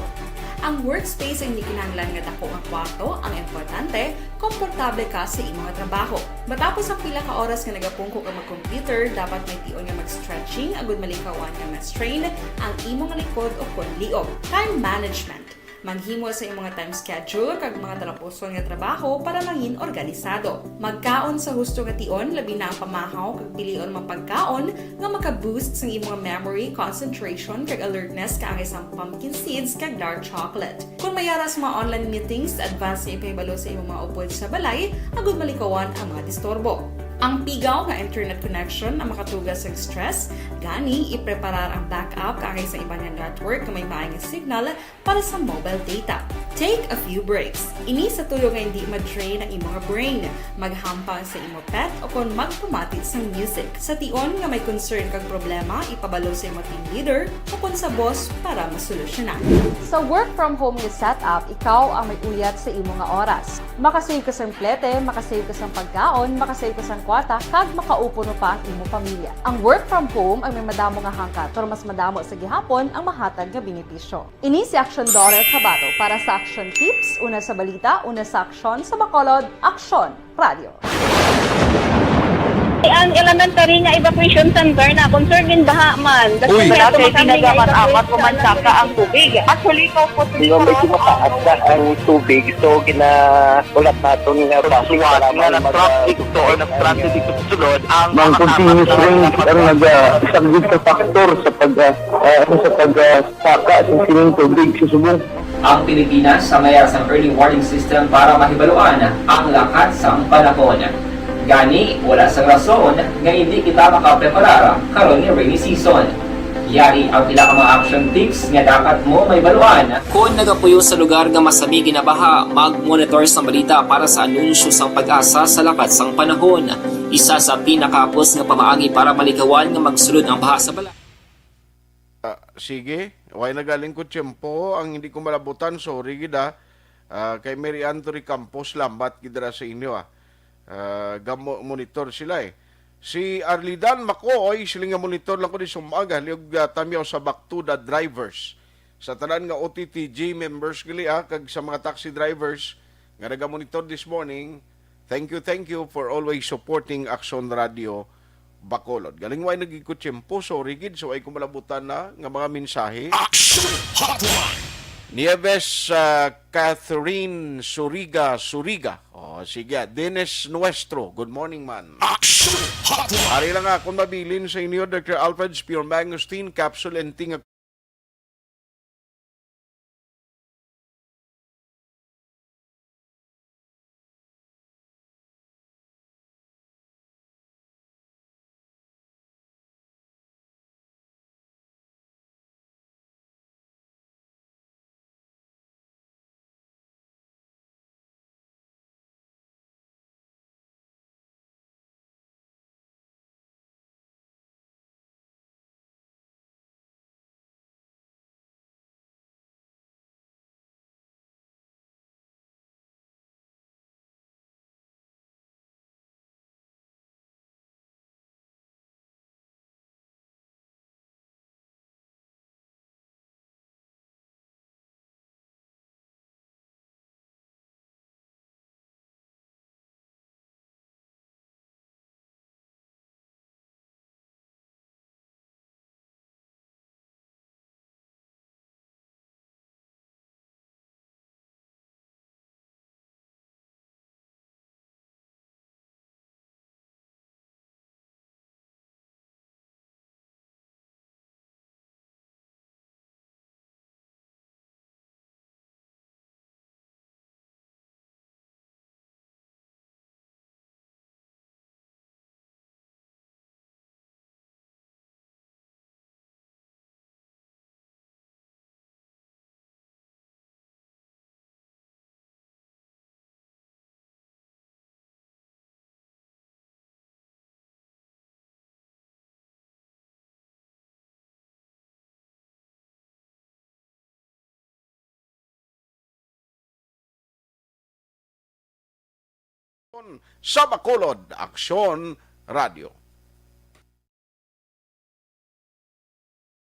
Speaker 4: Ang workspace ay hindi kinahanglan nga dako ang kwarto, ang importante, komportable ka sa imong trabaho. Matapos ang pila ka oras nga nagapungko ka mag-computer, dapat may tion nga mag-stretching agud malikawan nga ma-strain ang imong likod o konliog. Time management. Manghimo sa imong time schedule kag mga talapuson nga trabaho para mangin organisado. Magkaon sa husto nga tion, labi na ang pamahaw kag pilion mapagkaon nga maka-boost sa imong memory, concentration kag alertness kaangay sa pumpkin seeds kag dark chocolate. Kung mayaras mga online meetings, advance sa ipahibalo sa imong mga upod sa balay, agud malikawan ang mga disturbo. Ang pigaw nga internet connection ang makatugas sa stress, gani ipreparar ang backup kaangay sa ibang network na may maayong signal para sa mobile data. Take a few breaks. Ini sa tuyo nga hindi ma-drain ang imong brain, maghampang sa imong pet o kung magpumati sa music. Sa tion nga may concern kag problema, ipabalo sa imong team leader o kung sa boss para masolusyonan. Sa work from home nga setup, ikaw ang may uyat sa imong nga oras. Makasave ka sa plete, makasave ka sa pagkaon, makasave ka sa kwata, kag makaupo no pa ang imong pamilya. Ang work from home ay may madamo nga hangkat, pero mas madamo sa gihapon ang mahatag nga benepisyo. Ini si Action Dorel Cabato para sa Action Tips, una sa balita, una sa aksyon sa Bacolod, Action Radio.
Speaker 5: Ang elementary nga evacuation center na concern din baha man.
Speaker 1: Uy!
Speaker 5: Kasi pinagamat-amat kumansaka ang tubig. Actually,
Speaker 3: Di ba may tumataas na ang tubig, so ginaulat natin nga
Speaker 6: Suwat nga nag-traffic to or nag-transit dito sa sulod ang
Speaker 3: mang continuous rain ang nag-isang sa factor sa pagsaka at sining tubig sa subong.
Speaker 7: Ang Pilipinas sa mayas ng early warning system para mahibaluan ang lakas ng panahon. Gani, wala sang rason nga hindi kita makapreparar karon ni rainy season. Yari ang pila ka mga action tips nga dapat mo may baluan. Kung nagapuyo sa lugar nga masami ginabaha, mag-monitor sa balita para sa anunsyo sang pag-asa sa lakas sang panahon. Isa sa pinakapos nga pamaagi para malikawan nga magsulod ang baha sa balay.
Speaker 1: Sige, Way nagaling ko tiyempo, ang hindi ko malabutan, sorry gida. Kay Mary Anthony Campos, lambat gidra sa inyo gamo monitor sila eh. Si Arlidan Makoy, sila nga monitor lang ko di sumaga, liog tamiyaw sa Baktuda drivers. Sa tanan nga OTTG members gali kag sa mga taxi drivers nga naga-monitor this morning, thank you for always supporting Action Radio Bacolod. Galing way nagikot tiyempo, sorry gid, so ay kumalabutan na nga mga mensahe.
Speaker 2: Action Hotline.
Speaker 1: Nieves Catherine Suriga. Sige, Dennis Nuestro. Good morning, man.
Speaker 2: Action Hotline.
Speaker 1: Ari lang akong mabilin sa inyo, Dr. Alfred Pure Mangosteen, Capsule and Ting. Sa Bacolod, Action Radio.